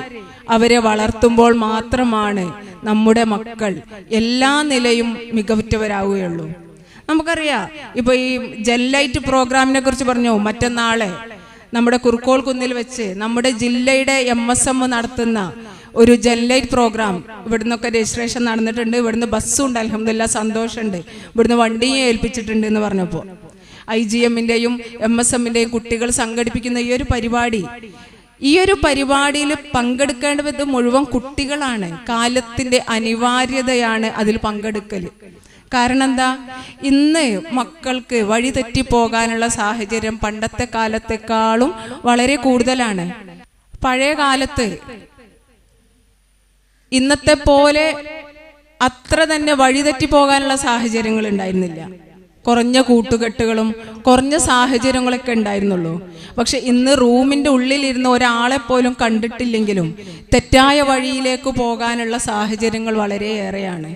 അവരെ വളർത്തുമ്പോൾ മാത്രമാണ് നമ്മുടെ മക്കൾ എല്ലാ നിലയും മികവുറ്റവരാവുകയുള്ളൂ. നമുക്കറിയാം, ഇപ്പൊ ഈ ജെല്ലൈറ്റ് പ്രോഗ്രാമിനെ കുറിച്ച് പറഞ്ഞു. മറ്റന്നാളെ നമ്മുടെ കുറുക്കോൾ കുന്നിൽ വെച്ച് നമ്മുടെ ജില്ലയുടെ MSM നടത്തുന്ന ഒരു ജെല്ലൈറ്റ് പ്രോഗ്രാം ഇവിടുന്നൊക്കെ രജിസ്ട്രേഷൻ നടന്നിട്ടുണ്ട്. ഇവിടുന്ന് ബസ്സും ഉണ്ട്, അൽഹംദുലില്ലാ സന്തോഷമുണ്ട്. ഇവിടുന്ന് വണ്ടിയും ഏൽപ്പിച്ചിട്ടുണ്ട് എന്ന് പറഞ്ഞപ്പോൾ IGM-ന്റെയും MSM-ന്റെയും കുട്ടികൾ സംഘടിപ്പിക്കുന്ന ഈ ഒരു പരിപാടിയിൽ പങ്കെടുക്കേണ്ടത് മുഴുവൻ കുട്ടികളാണ്. കാലത്തിന്റെ അനിവാര്യതയാണ് അതിൽ പങ്കെടുക്കൽ. കാരണം എന്താ, ഇന്ന് മക്കൾക്ക് വഴി തെറ്റിപ്പോകാനുള്ള സാഹചര്യം പണ്ടത്തെ കാലത്തെക്കാളും വളരെ കൂടുതലാണ്. പഴയ കാലത്ത് ഇന്നത്തെ പോലെ അത്ര തന്നെ വഴിതെറ്റി പോകാനുള്ള സാഹചര്യങ്ങൾ ഉണ്ടായിരുന്നില്ല. കുറഞ്ഞ കൂട്ടുകെട്ടുകളും കുറഞ്ഞ സാഹചര്യങ്ങളൊക്കെ ഉണ്ടായിരുന്നുള്ളൂ. പക്ഷെ ഇന്ന് റൂമിൻ്റെ ഉള്ളിലിരുന്ന് ഒരാളെ പോലും കണ്ടിട്ടില്ലെങ്കിലും തെറ്റായ വഴിയിലേക്ക് പോകാനുള്ള സാഹചര്യങ്ങൾ വളരെയേറെയാണ്.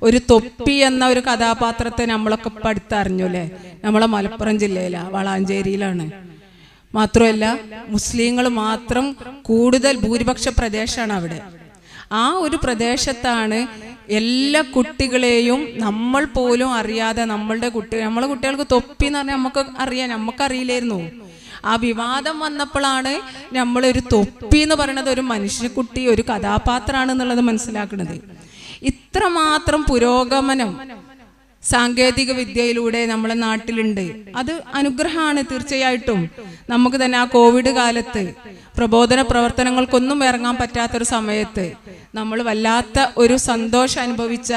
ഒരു തൊപ്പി എന്ന ഒരു കഥാപാത്രത്തെ നമ്മളൊക്കെ അടുത്തറിഞ്ഞു അല്ലേ? നമ്മളെ മലപ്പുറം ജില്ലയിലാണ്, വളാഞ്ചേരിയിലാണ്. മാത്രമല്ല മുസ്ലിങ്ങൾ മാത്രം കൂടുതൽ ഭൂരിപക്ഷ പ്രദേശമാണ് അവിടെ. ആ ഒരു പ്രദേശത്താണ് എല്ലാ കുട്ടികളെയും നമ്മൾ പോലും അറിയാതെ നമ്മളെ കുട്ടികൾക്ക് തൊപ്പി എന്ന് പറഞ്ഞാൽ നമുക്ക് അറിയാം, നമുക്കറിയില്ലായിരുന്നു. ആ വിവാദം വന്നപ്പോഴാണ് നമ്മളൊരു തൊപ്പി എന്ന് പറയുന്നത് ഒരു മനുഷ്യക്കുട്ടി, ഒരു കഥാപാത്രമാണ് എന്നുള്ളത് മനസ്സിലാക്കുന്നത്. ഇത്രമാത്രം പുരോഗമനം സാങ്കേതിക വിദ്യയിലൂടെ നമ്മളെ നാട്ടിലുണ്ട്. അത് അനുഗ്രഹമാണ് തീർച്ചയായിട്ടും. നമുക്ക് തന്നെ ആ കോവിഡ് കാലത്ത് പ്രബോധന പ്രവർത്തനങ്ങൾക്കൊന്നും ഇറങ്ങാൻ പറ്റാത്തൊരു സമയത്ത് നമ്മൾ വല്ലാത്ത ഒരു സന്തോഷം അനുഭവിച്ച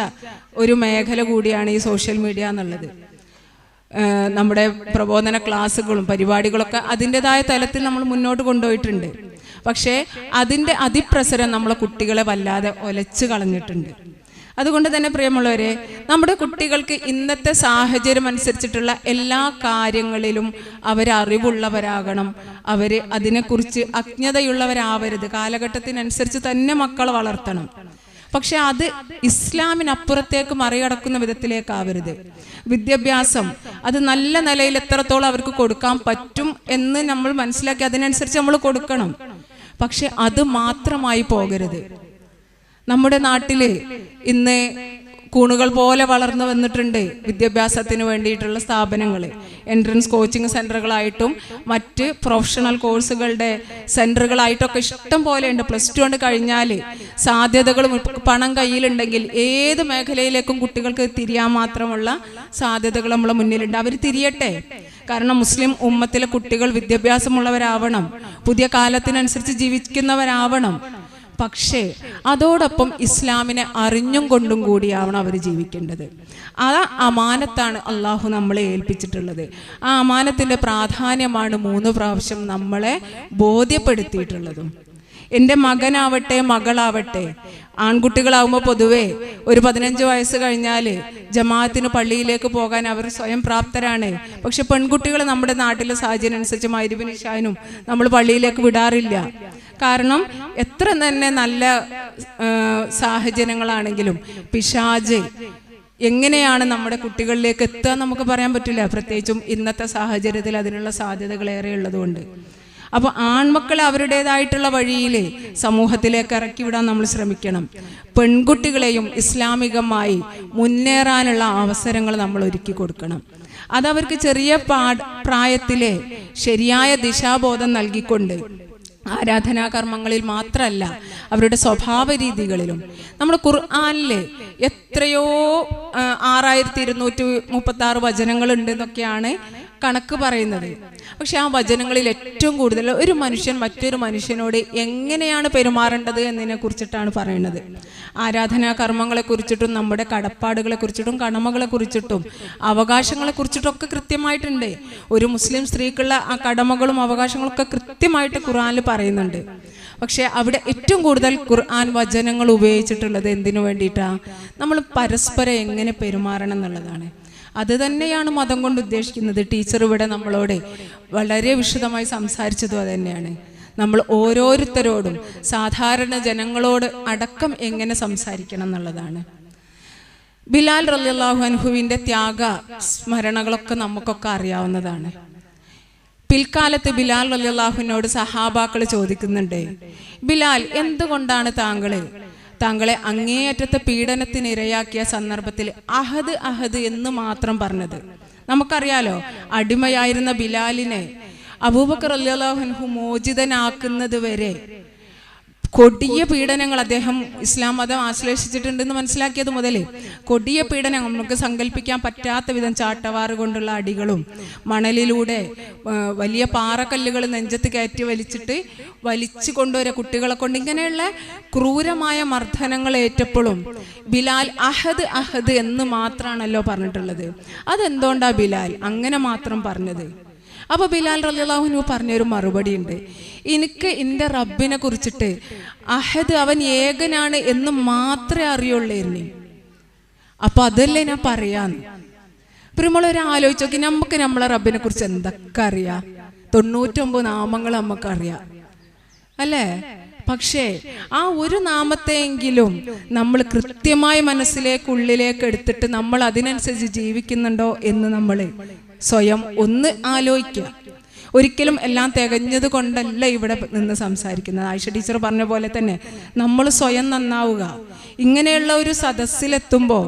ഒരു മേഖല കൂടിയാണ് ഈ സോഷ്യൽ മീഡിയ എന്നുള്ളത്. നമ്മുടെ പ്രബോധന ക്ലാസ്സുകളും പരിപാടികളൊക്കെ അതിൻ്റെതായ തലത്തിൽ നമ്മൾ മുന്നോട്ട് കൊണ്ടുപോയിട്ടുണ്ട്. പക്ഷേ അതിൻ്റെ അതിപ്രസരം നമ്മളെ കുട്ടികളെ വല്ലാതെ ഒലച്ചു കളഞ്ഞിട്ടുണ്ട്. അതുകൊണ്ട് തന്നെ പ്രിയമുള്ളവരെ, നമ്മുടെ കുട്ടികൾക്ക് ഇന്നത്തെ സാഹചര്യം അനുസരിച്ചിട്ടുള്ള എല്ലാ കാര്യങ്ങളിലും അവരറിവുള്ളവരാകണം. അവർ അതിനെക്കുറിച്ച് അജ്ഞതയുള്ളവരാവരുത്. കാലഘട്ടത്തിനനുസരിച്ച് തന്നെ മക്കളെ വളർത്തണം. പക്ഷെ അത് ഇസ്ലാമിനപ്പുറത്തേക്ക് മറികടക്കുന്ന വിധത്തിലേക്കാവരുത്. വിദ്യാഭ്യാസം അത് നല്ല നിലയിൽ എത്രത്തോളം അവർക്ക് കൊടുക്കാൻ പറ്റും എന്ന് നമ്മൾ മനസ്സിലാക്കി അതിനനുസരിച്ച് നമ്മൾ കൊടുക്കണം. പക്ഷെ അത് മാത്രമായി പോകരുത്. നമ്മുടെ നാട്ടില് ഇന്ന് കൂണുകൾ പോലെ വളർന്നു വന്നിട്ടുണ്ട് വിദ്യാഭ്യാസത്തിന് വേണ്ടിയിട്ടുള്ള സ്ഥാപനങ്ങൾ. എൻട്രൻസ് കോച്ചിങ് സെൻ്ററുകളായിട്ടും മറ്റ് പ്രൊഫഷണൽ കോഴ്സുകളുടെ സെൻ്ററുകളായിട്ടൊക്കെ ഇഷ്ടം പോലെയുണ്ട്. +2 കൊണ്ട് കഴിഞ്ഞാൽ സാധ്യതകളും പണം കയ്യിലുണ്ടെങ്കിൽ ഏത് മേഖലയിലേക്കും കുട്ടികൾക്ക് തിരിയാൻ മാത്രമുള്ള സാധ്യതകൾ നമ്മളെ മുന്നിലുണ്ട്. അവർ തിരിയട്ടെ. കാരണം മുസ്ലിം ഉമ്മത്തിലെ കുട്ടികൾ വിദ്യാഭ്യാസമുള്ളവരാവണം, പുതിയ കാലത്തിനനുസരിച്ച് ജീവിക്കുന്നവരാവണം. പക്ഷേ അതോടൊപ്പം ഇസ്ലാമിനെ അറിഞ്ഞും കൊണ്ടും കൂടിയാവണം അവർ ജീവിക്കേണ്ടത്. ആ അമാനത്താണ് അള്ളാഹു നമ്മളെ ഏൽപ്പിച്ചിട്ടുള്ളത്. ആ അമാനത്തിൻ്റെ പ്രാധാന്യമാണ് 3 പ്രാവശ്യം നമ്മളെ ബോധ്യപ്പെടുത്തിയിട്ടുള്ളതും. എൻ്റെ മകനാവട്ടെ മകളാവട്ടെ, ആൺകുട്ടികളാവുമ്പോൾ പൊതുവേ ഒരു 15 വയസ്സ് കഴിഞ്ഞാൽ ജമാഅത്തിന് പള്ളിയിലേക്ക് പോകാൻ അവർ സ്വയം പ്രാപ്തരാണ്. പക്ഷെ പെൺകുട്ടികൾ നമ്മുടെ നാട്ടിലെ സാഹചര്യം അനുസരിച്ച് മഗ്‌രിബിനും ഇശാനും നമ്മൾ പള്ളിയിലേക്ക് വിടാറില്ല. കാരണം എത്ര തന്നെ നല്ല സാഹചര്യങ്ങളാണെങ്കിലും പിശാച് എങ്ങനെയാണ് നമ്മുടെ കുട്ടികളിലേക്ക് എത്തുക നമുക്ക് പറയാൻ പറ്റില്ല. പ്രത്യേകിച്ചും ഇന്നത്തെ സാഹചര്യത്തിൽ അതിനുള്ള സാധ്യതകൾ ഏറെ ഉള്ളതുകൊണ്ട്. അപ്പോൾ ആൺമക്കളെ അവരുടേതായിട്ടുള്ള വഴിയിൽ സമൂഹത്തിലേക്ക് ഇറക്കി വിടാൻ നമ്മൾ ശ്രമിക്കണം. പെൺകുട്ടികളെയും ഇസ്ലാമികമായി മുന്നേറാനുള്ള അവസരങ്ങൾ നമ്മൾ ഒരുക്കി കൊടുക്കണം. അതവർക്ക് ചെറിയ പ്രായത്തിലെ ശരിയായ ദിശാബോധം നൽകിക്കൊണ്ട് ആരാധനാകർമ്മങ്ങളിൽ മാത്രമല്ല, അവരുടെ സ്വഭാവ രീതികളിലും. നമ്മൾ ഖുർആനിൽ എത്രയോ 6236 വചനങ്ങളുണ്ട് എന്നൊക്കെയാണ് കണക്ക് പറയുന്നത്. പക്ഷെ ആ വചനങ്ങളിൽ ഏറ്റവും കൂടുതൽ ഒരു മനുഷ്യൻ മറ്റൊരു മനുഷ്യനോട് എങ്ങനെയാണ് പെരുമാറേണ്ടത് എന്നതിനെ കുറിച്ചിട്ടാണ് പറയുന്നത്. ആരാധനാ കർമ്മങ്ങളെ കുറിച്ചിട്ടും നമ്മുടെ കടപ്പാടുകളെ കുറിച്ചിട്ടും കടമകളെ കുറിച്ചിട്ടും അവകാശങ്ങളെ കുറിച്ചിട്ടും ഒക്കെ കൃത്യമായിട്ടുണ്ട്. ഒരു മുസ്ലിം സ്ത്രീക്കുള്ള ആ കടമകളും അവകാശങ്ങളും ഒക്കെ കൃത്യമായിട്ട് ഖുർആനിൽ പറയുന്നുണ്ട്. പക്ഷെ അവിടെ ഏറ്റവും കൂടുതൽ ഖുർആൻ വചനങ്ങൾ ഉപയോഗിച്ചിട്ടുള്ളത് എന്തിനു വേണ്ടിയിട്ടാണ്? നമ്മൾ പരസ്പരം എങ്ങനെ പെരുമാറണം എന്നുള്ളതാണ്. അത് തന്നെയാണ് മതം കൊണ്ട് ഉദ്ദേശിക്കുന്നത്. ടീച്ചർ ഇവിടെ നമ്മളോട് വളരെ വിശദമായി സംസാരിച്ചതും അത് തന്നെയാണ്. നമ്മൾ ഓരോരുത്തരോടും സാധാരണ ജനങ്ങളോട് അടക്കം എങ്ങനെ സംസാരിക്കണം എന്നുള്ളതാണ്. ബിലാൽ റളിയല്ലാഹു അൻഹുവിൻ്റെ ത്യാഗ സ്മരണകളൊക്കെ നമുക്കൊക്കെ അറിയാവുന്നതാണ്. പിൽക്കാലത്ത് ബിലാൽ റളിയല്ലാഹുവിനോട് സഹാബാക്കൾ ചോദിക്കുന്നുണ്ട്, ബിലാൽ, എന്തുകൊണ്ടാണ് താങ്കളെ അങ്ങേയറ്റത്തെ പീഡനത്തിന് ഇരയാക്കിയ സന്ദർഭത്തിൽ അഹദ് അഹദ് എന്ന് മാത്രം പറഞ്ഞത്? നമുക്കറിയാലോ, അടിമയായിരുന്ന ബിലാലിനെ അബൂബക്കർ റളിയല്ലാഹു അൻഹു മോചിതനാക്കുന്നത് വരെ കൊടിയ പീഡനങ്ങൾ അദ്ദേഹം ഇസ്ലാം മതം ആശ്ലേഷിച്ചിട്ടുണ്ടെന്ന് മനസ്സിലാക്കിയത് മുതൽ കൊടിയ പീഡനം നമുക്ക് സങ്കല്പിക്കാൻ പറ്റാത്ത വിധം ചാട്ടവാറ് കൊണ്ടുള്ള അടികളും മണലിലൂടെ വലിയ പാറക്കല്ലുകൾ നെഞ്ചത്ത് കയറ്റി വലിച്ചു കൊണ്ടുവരെ കുട്ടികളെ കൊണ്ട് ഇങ്ങനെയുള്ള ക്രൂരമായ മർദ്ദനങ്ങൾ ഏറ്റപ്പോഴും ബിലാൽ അഹദ് അഹദ് എന്ന് മാത്രമാണല്ലോ പറഞ്ഞിട്ടുള്ളത്. അതെന്തുകൊണ്ടാ ബിലാൽ അങ്ങനെ മാത്രം പറഞ്ഞത്? അപ്പോൾ ബിലാൽ റളിയല്ലാഹു അൻഹു പറഞ്ഞൊരു മറുപടി ഉണ്ട്. എനിക്ക് എൻ്റെ റബ്ബിനെ കുറിച്ചിട്ട് അഹദ്, അവൻ ഏകനാണ് എന്ന് മാത്രമേ അറിയുള്ളൂ. അപ്പൊ അതല്ലേ ഞാൻ പറയാന്ന്. പ്രിയമുള്ളവരെ ആലോചിച്ച് നോക്കി, നമുക്ക് നമ്മളെ റബ്ബിനെ കുറിച്ച് എന്തൊക്കെ അറിയാം? 99 നാമങ്ങൾ നമുക്കറിയാം അല്ലേ? പക്ഷേ ആ ഒരു നാമത്തെയെങ്കിലും നമ്മൾ കൃത്യമായി ഉള്ളിലേക്ക് എടുത്തിട്ട് നമ്മൾ അതിനനുസരിച്ച് ജീവിക്കുന്നുണ്ടോ എന്ന് നമ്മൾ സ്വയം ഒന്ന് ആലോചിക്കുക. ഒരിക്കലും എല്ലാം തികഞ്ഞത് കൊണ്ടല്ല ഇവിടെ നിന്ന് സംസാരിക്കുന്നത്. ആയിഷ ടീച്ചർ പറഞ്ഞ പോലെ തന്നെ നമ്മൾ സ്വയം നന്നാവുക. ഇങ്ങനെയുള്ള ഒരു സദസ്സിലെത്തുമ്പോൾ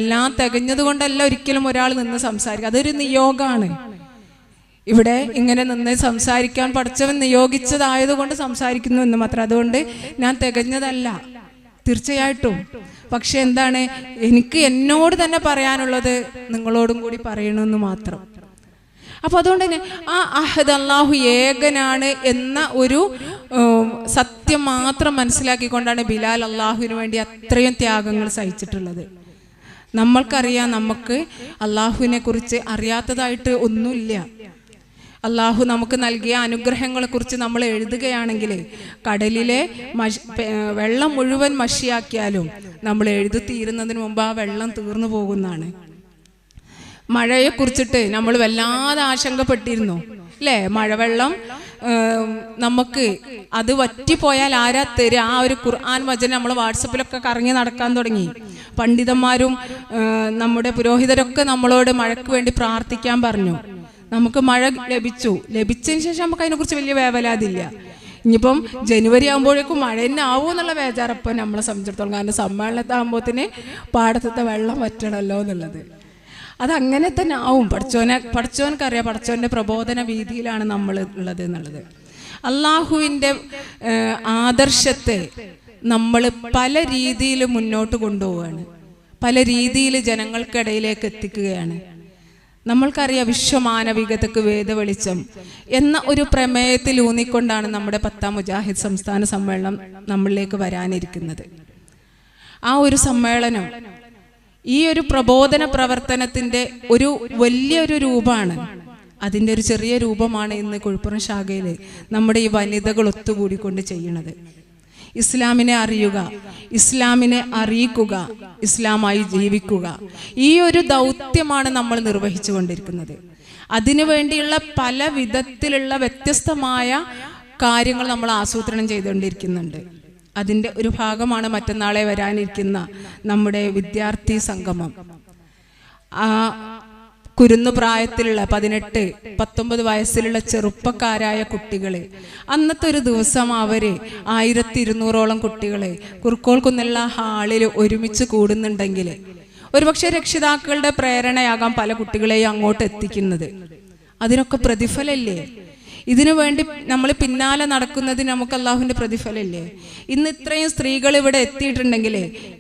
എല്ലാം തികഞ്ഞത് കൊണ്ടല്ല ഒരിക്കലും ഒരാൾ നിന്ന് സംസാരിക്കുക. അതൊരു നിയോഗമാണ്. ഇവിടെ ഇങ്ങനെ നിന്ന് സംസാരിക്കാൻ പഠിച്ചവൻ നിയോഗിച്ചതായതുകൊണ്ട് സംസാരിക്കുന്നു എന്ന് മാത്രം. അതുകൊണ്ട് ഞാൻ തികഞ്ഞതല്ല, തീർച്ചയായിട്ടും. പക്ഷെ എന്താണ്, എനിക്ക് എന്നോട് തന്നെ പറയാനുള്ളത് നിങ്ങളോടും കൂടി പറയണമെന്ന് മാത്രം. അപ്പൊ അതുകൊണ്ട് തന്നെ ആ അഹദ്, അല്ലാഹു ഏകനാണ് എന്ന ഒരു സത്യം മാത്രം മനസ്സിലാക്കിക്കൊണ്ടാണ് ബിലാൽ അല്ലാഹുവിന് വേണ്ടി അത്രയും ത്യാഗങ്ങൾ സഹിച്ചിട്ടുള്ളത്. നമ്മൾക്കറിയാം, നമുക്ക് അല്ലാഹുവിനെ കുറിച്ച് അറിയാത്തതായിട്ട് ഒന്നുമില്ല. അള്ളാഹു നമുക്ക് നൽകിയ അനുഗ്രഹങ്ങളെ കുറിച്ച് നമ്മൾ എഴുതുകയാണെങ്കിൽ കടലിലെ വെള്ളം മുഴുവൻ മഷിയാക്കിയാലും നമ്മൾ എഴുതി തീരുന്നതിന് മുമ്പ് ആ വെള്ളം തീർന്നു പോകുന്നതാണ്. മഴയെ കുറിച്ചിട്ട് നമ്മൾ വല്ലാതെ ആശങ്കപ്പെട്ടിരുന്നു അല്ലേ? മഴവെള്ളം നമുക്ക് അത് വറ്റിപ്പോയാൽ ആരാ തരിക? ആ ഒരു ഖുർആൻ വചനം നമ്മൾ വാട്സപ്പിലൊക്കെ കറങ്ങി നടക്കാൻ തുടങ്ങി. പണ്ഡിതന്മാരും നമ്മുടെ പുരോഹിതരൊക്കെ നമ്മളോട് മഴയ്ക്ക് വേണ്ടി പ്രാർത്ഥിക്കാൻ പറഞ്ഞു. നമുക്ക് മഴ ലഭിച്ചതിന് ശേഷം നമുക്ക് അതിനെക്കുറിച്ച് വലിയ വേവലാതില്ല. ഇനിയിപ്പം ജനുവരി ആകുമ്പോഴേക്കും മഴ തന്നെ ആവുമോ എന്നുള്ള ബേജാറപ്പം നമ്മളെ സംബന്ധിച്ചിടത്തോളം. കാരണം സമ്മേളനത്താകുമ്പോഴത്തേന് പാടത്തെ വെള്ളം വറ്റണമല്ലോ എന്നുള്ളത്. അതങ്ങനെ തന്നെ ആവും. പഠിച്ചോനക്കറിയാം പഠിച്ചോൻ്റെ പ്രബോധന വീതിയിലാണ് നമ്മൾ ഉള്ളത് എന്നുള്ളത്. അള്ളാഹുവിൻ്റെ ആദർശത്തെ നമ്മൾ പല രീതിയിൽ മുന്നോട്ട് കൊണ്ടുപോവുകയാണ്, പല രീതിയിൽ ജനങ്ങൾക്കിടയിലേക്ക് എത്തിക്കുകയാണ്. നമ്മൾക്കറിയാം വിശ്വമാനവികതയ്ക്ക് വേദവെളിച്ചം എന്ന ഒരു പ്രമേയത്തിൽ ഊന്നിക്കൊണ്ടാണ് നമ്മുടെ 10ാം മുജാഹിദ് സംസ്ഥാന സമ്മേളനം നമ്മളിലേക്ക് വരാനിരിക്കുന്നത്. ആ ഒരു സമ്മേളനം ഈ ഒരു പ്രബോധന പ്രവർത്തനത്തിൻ്റെ ഒരു വലിയൊരു രൂപമാണ്. അതിൻ്റെ ഒരു ചെറിയ രൂപമാണ് ഇന്ന് കുഴിപ്പുറം ശാഖയിൽ നമ്മുടെ ഈ വനിതകൾ ഒത്തുകൂടിക്കൊണ്ട് ചെയ്യുന്നത്. ഇസ്ലാമിനെ അറിയുക, ഇസ്ലാമിനെ അറിയിക്കുക, ഇസ്ലാമായി ജീവിക്കുക, ഈ ഒരു ദൗത്യമാണ് നമ്മൾ നിർവഹിച്ചു കൊണ്ടിരിക്കുന്നത്. അതിനുവേണ്ടിയുള്ള പല വിധത്തിലുള്ള വ്യത്യസ്തമായ കാര്യങ്ങൾ നമ്മൾ ആസൂത്രണം ചെയ്തുകൊണ്ടിരിക്കുന്നുണ്ട്. അതിൻ്റെ ഒരു ഭാഗമാണ് മറ്റന്നാളെ വരാനിരിക്കുന്ന നമ്മുടെ വിദ്യാർത്ഥി സംഗമം. കുരുന്നു പ്രായത്തിലുള്ള 18-19 വയസ്സിലുള്ള ചെറുപ്പക്കാരായ കുട്ടികളെ അന്നത്തെ ഒരു ദിവസം അവര് 1200ഓളം കുട്ടികളെ കുറുക്കോൾക്കുന്നുള്ള ഹാളിൽ ഒരുമിച്ച് കൂടുന്നുണ്ടെങ്കിൽ ഒരുപക്ഷെ രക്ഷിതാക്കളുടെ പ്രേരണയാകാം പല കുട്ടികളെയും അങ്ങോട്ട് എത്തിക്കുന്നത്. അതിനൊക്കെ പ്രതിഫലമില്ലേ? ഇതിനു വേണ്ടി നമ്മൾ പിന്നാലെ നടക്കുന്നതിന് നമുക്ക് അള്ളാഹുവിൻ്റെ പ്രതിഫലമില്ലേ? ഇന്ന് ഇത്രയും സ്ത്രീകൾ ഇവിടെ എത്തിയിട്ടുണ്ടെങ്കിൽ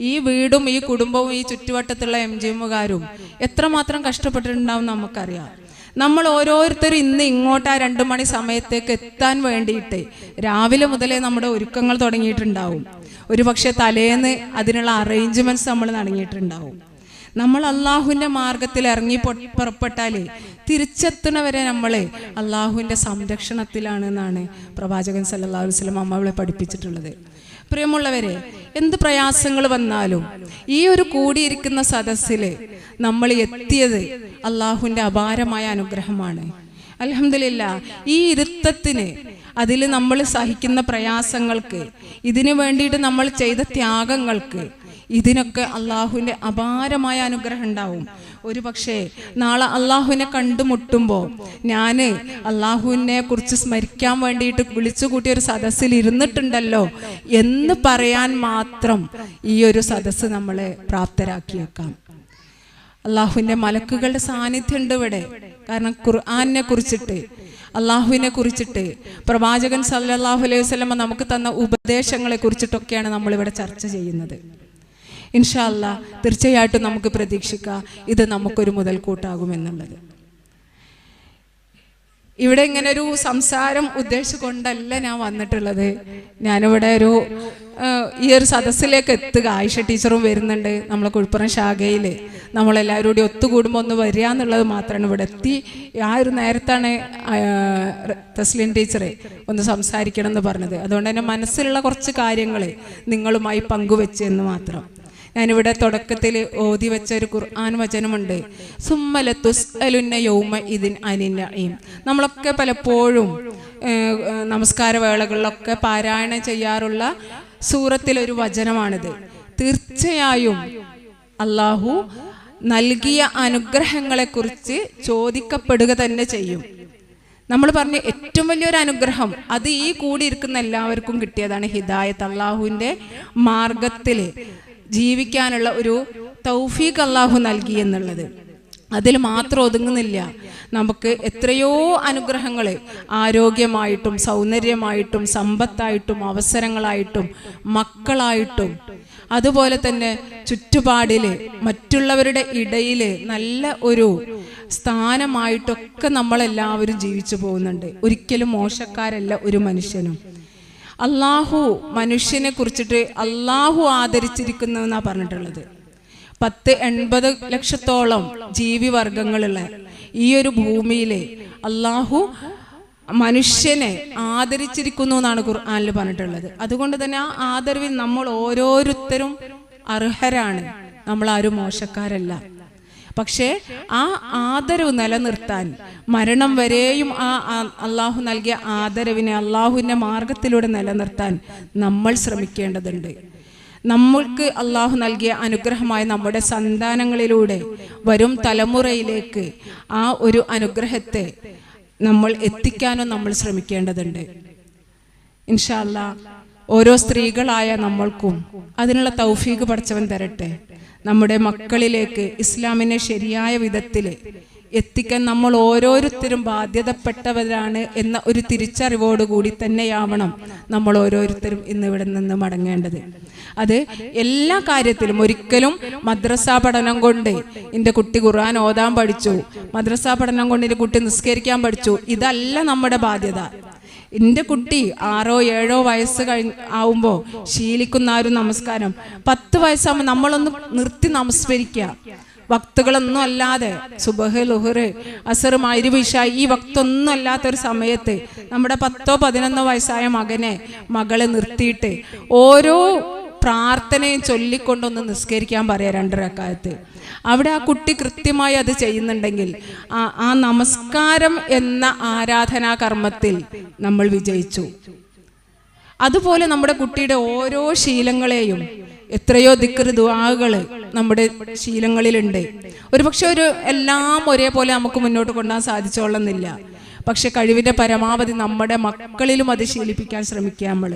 ഈ വീടും ഈ കുടുംബവും ഈ ചുറ്റുവട്ടത്തുള്ള MGMകാരും എത്രമാത്രം കഷ്ടപ്പെട്ടിട്ടുണ്ടാവും നമുക്കറിയാം. നമ്മൾ ഓരോരുത്തരും ഇന്ന് ഇങ്ങോട്ട് ആ 2 മണി സമയത്തേക്ക് എത്താൻ വേണ്ടിയിട്ട് രാവിലെ മുതലേ നമ്മുടെ ഒരുക്കങ്ങൾ തുടങ്ങിയിട്ടുണ്ടാവും. ഒരുപക്ഷെ തലേന്ന് അതിനുള്ള അറേഞ്ച്മെൻറ്റ്സ് നമ്മൾ നടങ്ങിയിട്ടുണ്ടാവും. നമ്മൾ അള്ളാഹുവിൻ്റെ മാർഗത്തിൽ ഇറങ്ങി പുറപ്പെട്ടാൽ തിരിച്ചെത്തുന്നവരെ നമ്മൾ അള്ളാഹുവിൻ്റെ സംരക്ഷണത്തിലാണെന്നാണ് പ്രവാചകൻ സല്ലല്ലാഹു അലൈഹി വസല്ലം നമ്മളെ പഠിപ്പിച്ചിട്ടുള്ളത്. പ്രിയമുള്ളവരെ, എന്ത് പ്രയാസങ്ങൾ വന്നാലും ഈ ഒരു കൂടിയിരിക്കുന്ന സദസ്സിൽ നമ്മൾ എത്തിയത് അള്ളാഹുവിൻ്റെ അപാരമായ അനുഗ്രഹമാണ്. അൽഹംദുലില്ലാഹ്. ഈ ഇരുത്തത്തിന്, അതിൽ നമ്മൾ സഹിക്കുന്ന പ്രയാസങ്ങൾക്ക്, ഇതിനു വേണ്ടിയിട്ട് നമ്മൾ ചെയ്ത ത്യാഗങ്ങൾക്ക്, ഇതിനൊക്കെ അള്ളാഹുവിൻ്റെ അപാരമായ അനുഗ്രഹം ഉണ്ടാവും. ഒരു പക്ഷേ നാളെ അള്ളാഹുവിനെ കണ്ടുമുട്ടുമ്പോൾ ഞാൻ അള്ളാഹുവിനെ കുറിച്ച് സ്മരിക്കാൻ വേണ്ടിയിട്ട് വിളിച്ചു കൂട്ടിയ ഒരു സദസ്സിൽ ഇരുന്നിട്ടുണ്ടല്ലോ എന്ന് പറയാൻ മാത്രം ഈ ഒരു സദസ്സ് നമ്മളെ പ്രാപ്തരാക്കിയേക്കാം. അള്ളാഹുവിൻ്റെ മലക്കുകളുടെ സാന്നിധ്യം ഉണ്ട് ഇവിടെ. കാരണം ഖുർആനെ കുറിച്ചിട്ട്, അള്ളാഹുവിനെ കുറിച്ചിട്ട്, പ്രവാചകൻ സല്ലല്ലാഹു അലൈഹി വസല്ലം നമുക്ക് തന്ന ഉപദേശങ്ങളെ കുറിച്ചിട്ടൊക്കെയാണ് നമ്മളിവിടെ ചർച്ച ചെയ്യുന്നത്. ഇൻഷാ അല്ലാഹ് തീർച്ചയായിട്ടും നമുക്ക് പ്രതീക്ഷിക്കാം ഇത് നമുക്കൊരു മുതൽക്കൂട്ടാകുമെന്നുള്ളത്. ഇവിടെ ഇങ്ങനെ ഒരു സംസാരം ഉദ്ദേശിച്ചുകൊണ്ടല്ല ഞാൻ വന്നിട്ടുള്ളത്. ഞാനിവിടെ ഈ ഒരു സദസ്സിലേക്ക് എത്തുക, ആയിഷ ടീച്ചറും വരുന്നുണ്ട്, നമ്മളെ കുഴിപ്പുറം ശാഖയിൽ നമ്മളെല്ലാവരും കൂടി ഒത്തുകൂടുമ്പോൾ ഒന്ന് വരിക എന്നുള്ളത് മാത്രമാണ്. ഇവിടെ എത്തി ആ ഒരു നേരത്താണ് തസ്ലിൻ ടീച്ചറെ ഒന്ന് സംസാരിക്കണം എന്ന് പറഞ്ഞത്. അതുകൊണ്ട് തന്നെ മനസ്സിലുള്ള കുറച്ച് കാര്യങ്ങൾ നിങ്ങളുമായി പങ്കുവെച്ചെന്ന് മാത്രം. ഞാനിവിടെ തുടക്കത്തിൽ ഓതി വെച്ച ഒരു ഖുർആൻ വചനമുണ്ട്, സുമ്മലതുസ്അലുന്ന യൗമ ഇദിൻ അനിൻ നഈം. നമ്മളൊക്കെ പലപ്പോഴും നമസ്കാര വേളകളിലൊക്കെ പാരായണം ചെയ്യാറുള്ള സൂറത്തിലൊരു വചനമാണിത്. തീർച്ചയായും അള്ളാഹു നൽകിയ അനുഗ്രഹങ്ങളെക്കുറിച്ച് ചോദിക്കപ്പെടുക തന്നെ ചെയ്യും. നമ്മൾ പറഞ്ഞ ഏറ്റവും വലിയൊരു അനുഗ്രഹം അത് ഈ കൂടിയിരിക്കുന്ന എല്ലാവർക്കും കിട്ടിയതാണ് ഹിദായത്ത്. അള്ളാഹുവിൻ്റെ മാർഗത്തിൽ ജീവിക്കാനുള്ള ഒരു തൗഫീഖ് അള്ളാഹു നൽകി എന്നുള്ളത്. അതിൽ മാത്രം ഒതുങ്ങുന്നില്ല. നമുക്ക് എത്രയോ അനുഗ്രഹങ്ങൾ ആരോഗ്യമായിട്ടും സൗന്ദര്യമായിട്ടും സമ്പത്തായിട്ടും അവസരങ്ങളായിട്ടും മക്കളായിട്ടും അതുപോലെ തന്നെ ചുറ്റുപാടിൽ മറ്റുള്ളവരുടെ ഇടയിൽ നല്ല ഒരു സ്ഥാനമായിട്ടൊക്കെ നമ്മളെല്ലാവരും ജീവിച്ചു പോകുന്നുണ്ട്. ഒരിക്കലും മോശക്കാരല്ല ഒരു മനുഷ്യനും. അള്ളാഹു മനുഷ്യനെ കുറിച്ചിട്ട് അള്ളാഹു ആദരിച്ചിരിക്കുന്നു എന്നാണ് പറഞ്ഞിട്ടുള്ളത്. 80 ലക്ഷത്തോളം ജീവിവർഗങ്ങളുള്ള ഈ ഒരു ഭൂമിയിൽ അള്ളാഹു മനുഷ്യനെ ആദരിച്ചിരിക്കുന്നു എന്നാണ് ഖുർആനിൽ പറഞ്ഞിട്ടുള്ളത്. അതുകൊണ്ട് തന്നെ ആ ആദരവിൽ നമ്മൾ ഓരോരുത്തരും അർഹരാണ്. നമ്മൾ ആരും മോശക്കാരല്ല. പക്ഷേ ആ ആദരവ് നിലനിർത്താൻ മരണം വരെയും ആ അള്ളാഹു നൽകിയ ആദരവിനെ അള്ളാഹുവിൻ്റെ മാർഗത്തിലൂടെ നിലനിർത്താൻ നമ്മൾ ശ്രമിക്കേണ്ടതുണ്ട്. നമ്മൾക്ക് അള്ളാഹു നൽകിയ അനുഗ്രഹമായ നമ്മുടെ സന്താനങ്ങളിലൂടെ വരും തലമുറയിലേക്ക് ആ ഒരു അനുഗ്രഹത്തെ നമ്മൾ എത്തിക്കാനും നമ്മൾ ശ്രമിക്കേണ്ടതുണ്ട്. ഇൻഷാ അല്ലാഹ് ഓരോ സ്ത്രീകളായ നമ്മൾക്കും അതിനുള്ള തൗഫീഖ് പടച്ചവൻ തരട്ടെ. നമ്മുടെ മക്കളിലേക്ക് ഇസ്ലാമിനെ ശരിയായ വിധത്തിൽ എത്തിക്കാൻ നമ്മൾ ഓരോരുത്തരും ബാധ്യതപ്പെട്ടവരാണ് എന്ന ഒരു തിരിച്ചറിവോടുകൂടി തന്നെയാവണം നമ്മൾ ഓരോരുത്തരും ഇന്ന് ഇവിടെ നിന്ന് മടങ്ങേണ്ടത്. അത് എല്ലാ കാര്യത്തിലും. ഒരിക്കലും മദ്രസ പഠനം കൊണ്ട് എൻ്റെ കുട്ടി ഖുർആൻ ഓതാൻ പഠിച്ചു, മദ്രസ പഠനം കൊണ്ട് എൻ്റെ കുട്ടി നിസ്കരിക്കാൻ പഠിച്ചു, ഇതല്ല നമ്മുടെ ബാധ്യത. എൻ്റെ കുട്ടി 6 7 വയസ്സ് ആവുമ്പോൾ ശീലിക്കുന്ന ആ ഒരു നമസ്കാരം 10 വയസ്സാകുമ്പോൾ നമ്മളൊന്ന് നിർത്തി നമസ്കരിക്കുക. വക്തുകളൊന്നും അല്ലാതെ സുബഹ് ലുഹർ അസർ മഗ്രിബ് ഇശാ ഈ വക്തൊന്നും അല്ലാത്തൊരു സമയത്ത് നമ്മുടെ 10 11 വയസ്സായ മകളെ നിർത്തിയിട്ട് ഓരോ പ്രാർത്ഥനയും ചൊല്ലിക്കൊണ്ടൊന്ന് നിസ്കരിക്കാൻ പറയാം 2 റക്അത്ത്. അവിടെ ആ കുട്ടി കൃത്യമായി അത് ചെയ്യുന്നുണ്ടെങ്കിൽ ആ നമസ്കാരം എന്ന ആരാധനാ കർമ്മത്തിൽ നമ്മൾ വിജയിച്ചു. അതുപോലെ നമ്മുടെ കുട്ടിയുടെ ഓരോ ശീലങ്ങളെയും എത്രയോ ദിക്ർ ദുആകൾ നമ്മുടെ ശീലങ്ങളിലുണ്ട്. ഒരുപക്ഷെ എല്ലാം ഒരേപോലെ നമുക്ക് മുന്നോട്ട് കൊണ്ടുപോകാൻ സാധിച്ചോളുന്നില്ല. പക്ഷെ കഴിവിന്റെ പരമാവധി നമ്മുടെ മക്കളിലും അത് ശീലിപ്പിക്കാൻ ശ്രമിക്കുക. നമ്മൾ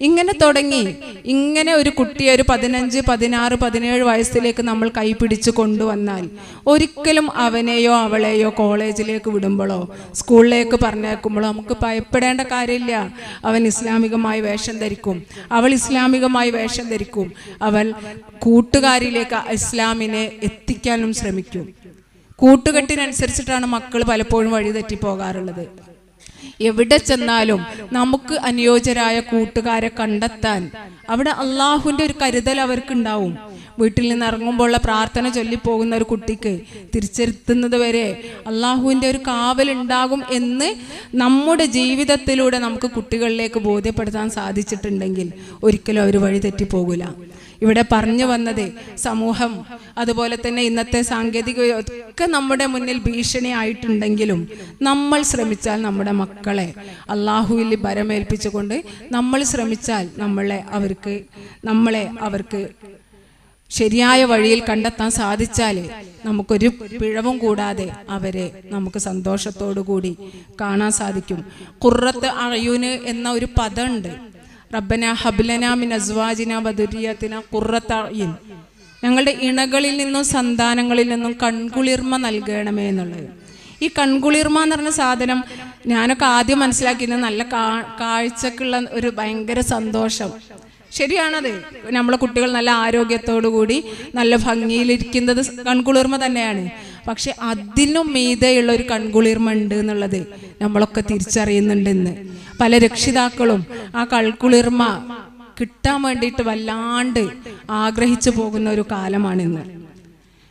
ഇങ്ങനെ തുടങ്ങി ഇങ്ങനെ ഒരു കുട്ടിയെ ഒരു 15 16 17 വയസ്സിലേക്ക് നമ്മൾ കൈപിടിച്ച് കൊണ്ടുവന്നാൽ ഒരിക്കലും അവനെയോ അവളെയോ കോളേജിലേക്ക് വിടുമ്പോഴോ സ്കൂളിലേക്ക് പറഞ്ഞേക്കുമ്പോഴോ നമുക്ക് ഭയപ്പെടേണ്ട കാര്യമില്ല. അവൻ ഇസ്ലാമികമായി വേഷം ധരിക്കും, അവൾ ഇസ്ലാമികമായി വേഷം ധരിക്കും, അവൾ കൂട്ടുകാരിലേക്ക് ഇസ്ലാമിനെ എത്തിക്കാനും ശ്രമിക്കും. കൂട്ടുകെട്ടിനനുസരിച്ചിട്ടാണ് മക്കൾ പലപ്പോഴും വഴിതെറ്റി പോകാറുള്ളത്. എവിടെ ചെന്നാലും നമുക്ക് അനുയോജ്യരായ കൂട്ടുകാരെ കണ്ടെത്താൻ അവിടെ അള്ളാഹുവിൻ്റെ ഒരു കരുതൽ അവർക്കുണ്ടാവും. വീട്ടിൽ നിന്ന് ഇറങ്ങുമ്പോഴുള്ള പ്രാർത്ഥന ചൊല്ലിപ്പോകുന്ന ഒരു കുട്ടിക്ക് തിരിച്ചെത്തുന്നത് വരെ അള്ളാഹുവിൻ്റെ ഒരു കാവലുണ്ടാകും എന്ന് നമ്മുടെ ജീവിതത്തിലൂടെ നമുക്ക് കുട്ടികളിലേക്ക് ബോധ്യപ്പെടുത്താൻ സാധിച്ചിട്ടുണ്ടെങ്കിൽ ഒരിക്കലും അവർ വഴി തെറ്റിപ്പോകില്ല. ഇവിടെ പറഞ്ഞു വന്നത് സമൂഹം അതുപോലെ തന്നെ ഇന്നത്തെ സാങ്കേതിക ഒക്കെ നമ്മുടെ മുന്നിൽ ഭീഷണിയായിട്ടുണ്ടെങ്കിലും നമ്മൾ ശ്രമിച്ചാൽ നമ്മുടെ മക്കളെ അള്ളാഹുവിൽ ഭരമേൽപ്പിച്ചുകൊണ്ട് നമ്മൾ ശ്രമിച്ചാൽ നമ്മളെ അവർക്ക് ശരിയായ വഴിയിൽ കണ്ടെത്താൻ സാധിച്ചാൽ നമുക്കൊരു പിഴവും കൂടാതെ അവരെ നമുക്ക് സന്തോഷത്തോടു കൂടി കാണാൻ സാധിക്കും. ഖുർറത്ത് അഅ്യുന് എന്ന ഒരു പദമുണ്ട്. റബ്ബന ഹബ്ലനാ മിൻ അസ്വാജിനാ വദുരിയത്തിനാ ഖുർറത്ത അഅ്യുൻ, ഞങ്ങളുടെ ഇണകളിൽ നിന്നും സന്താനങ്ങളിൽ നിന്നും കൺകുളിർമ നൽകണമേ എന്നുള്ളത്. ഈ കൺകുളിർമ എന്ന് പറഞ്ഞ സാധനം ഞാനൊക്കെ ആദ്യം മനസ്സിലാക്കിയത് നല്ല കാഴ്ചക്കുള്ള ഒരു ഭയങ്കര സന്തോഷം. ശരിയാണത്. നമ്മളെ കുട്ടികൾ നല്ല ആരോഗ്യത്തോടു കൂടി നല്ല ഭംഗിയിലിരിക്കുന്നത് കൺകുളിർമ തന്നെയാണ്. പക്ഷെ അതിനും മീതെയുള്ള ഒരു കൺകുളിർമ ഉണ്ട് എന്നുള്ളത് നമ്മളൊക്കെ തിരിച്ചറിയുന്നുണ്ടെന്ന്. പല രക്ഷിതാക്കളും ആ കൺകുളിർമ കിട്ടാൻ വേണ്ടിയിട്ട് വല്ലാണ്ട് ആഗ്രഹിച്ചു പോകുന്ന ഒരു കാലമാണിന്ന്.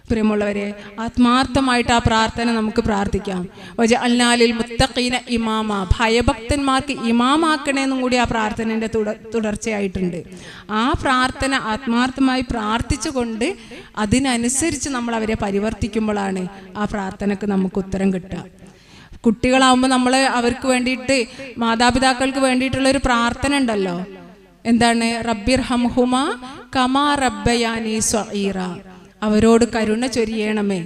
പ്രിയമുള്ളവരെ, ആത്മാർത്ഥമായിട്ട് ആ പ്രാർത്ഥന നമുക്ക് പ്രാർത്ഥിക്കാം. വജഅൽനാലിൽ മുത്തഖീന ഇമാമ, ഭയഭക്തന്മാർക്ക് ഇമാമാക്കണേന്നും കൂടി ആ പ്രാർത്ഥനയുടെ തുടർച്ചയായിട്ടുണ്ട്. ആ പ്രാർത്ഥന ആത്മാർത്ഥമായി പ്രാർത്ഥിച്ചുകൊണ്ട് അതിനനുസരിച്ച് നമ്മൾ അവരെ പരിവർത്തിക്കുമ്പോഴാണ് ആ പ്രാർത്ഥനക്ക് നമുക്ക് ഉത്തരം കിട്ടുക. കുട്ടികളാവുമ്പോൾ നമ്മൾ അവർക്ക് വേണ്ടിയിട്ട് മാതാപിതാക്കൾക്ക് വേണ്ടിയിട്ടുള്ള ഒരു പ്രാർത്ഥന ഉണ്ടല്ലോ. എന്താണ്? റബ്ബിർഹംഹുമാ കമാ റബ്ബയാനി സ്വഗീറ, അവരോട് കരുണ ചൊരിയണമേ.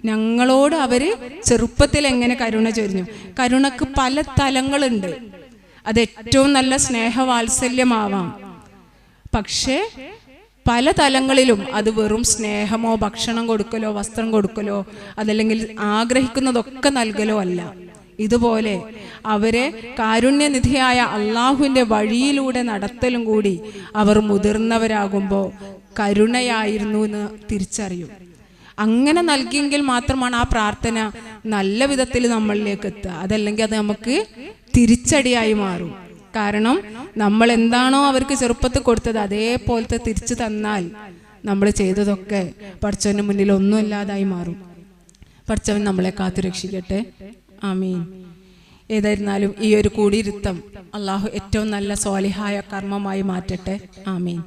ഞങ്ങളോട് അവര് ചെറുപ്പത്തിൽ എങ്ങനെ കരുണ ചൊരിഞ്ഞു. കരുണക്ക് പല തലങ്ങളുണ്ട്. അത് ഏറ്റവും നല്ല സ്നേഹവാത്സല്യമാവാം. പക്ഷേ പല തലങ്ങളിലും അത് വെറും സ്നേഹമോ ഭക്ഷണം കൊടുക്കലോ വസ്ത്രം കൊടുക്കലോ അതല്ലെങ്കിൽ ആഗ്രഹിക്കുന്നതൊക്കെ നൽകലോ അല്ല. ഇതുപോലെ അവരെ കാരുണ്യനിധിയായ അള്ളാഹുവിൻ്റെ വഴിയിലൂടെ നടത്തലും കൂടി അവർ മുതിർന്നവരാകുമ്പോൾ കരുണയായിരുന്നു എന്ന് തിരിച്ചറിയും. അങ്ങനെ നൽകിയെങ്കിൽ മാത്രമാണ് ആ പ്രാർത്ഥന നല്ല വിധത്തിൽ നമ്മളിലേക്ക് എത്തുക. അതല്ലെങ്കിൽ അത് നമുക്ക് തിരിച്ചടിയായി മാറും. കാരണം നമ്മൾ എന്താണോ അവർക്ക് ചെറുപ്പത്തിൽ കൊടുത്തത് അതേപോലത്തെ തിരിച്ചു തന്നാൽ നമ്മൾ ചെയ്തതൊക്കെ പടച്ചവന്റെ മുന്നിൽ ഒന്നുമില്ലാതായി മാറും. പടച്ചവൻ നമ്മളെ കാത്തുരക്ഷിക്കട്ടെ. ആമീൻ. ഏതായിരുന്നാലും ഈ ഒരു കൂടിയിരുത്തം അള്ളാഹു ഏറ്റവും നല്ല സ്വാലിഹായ കർമ്മമായി മാറ്റട്ടെ. ആമീൻ.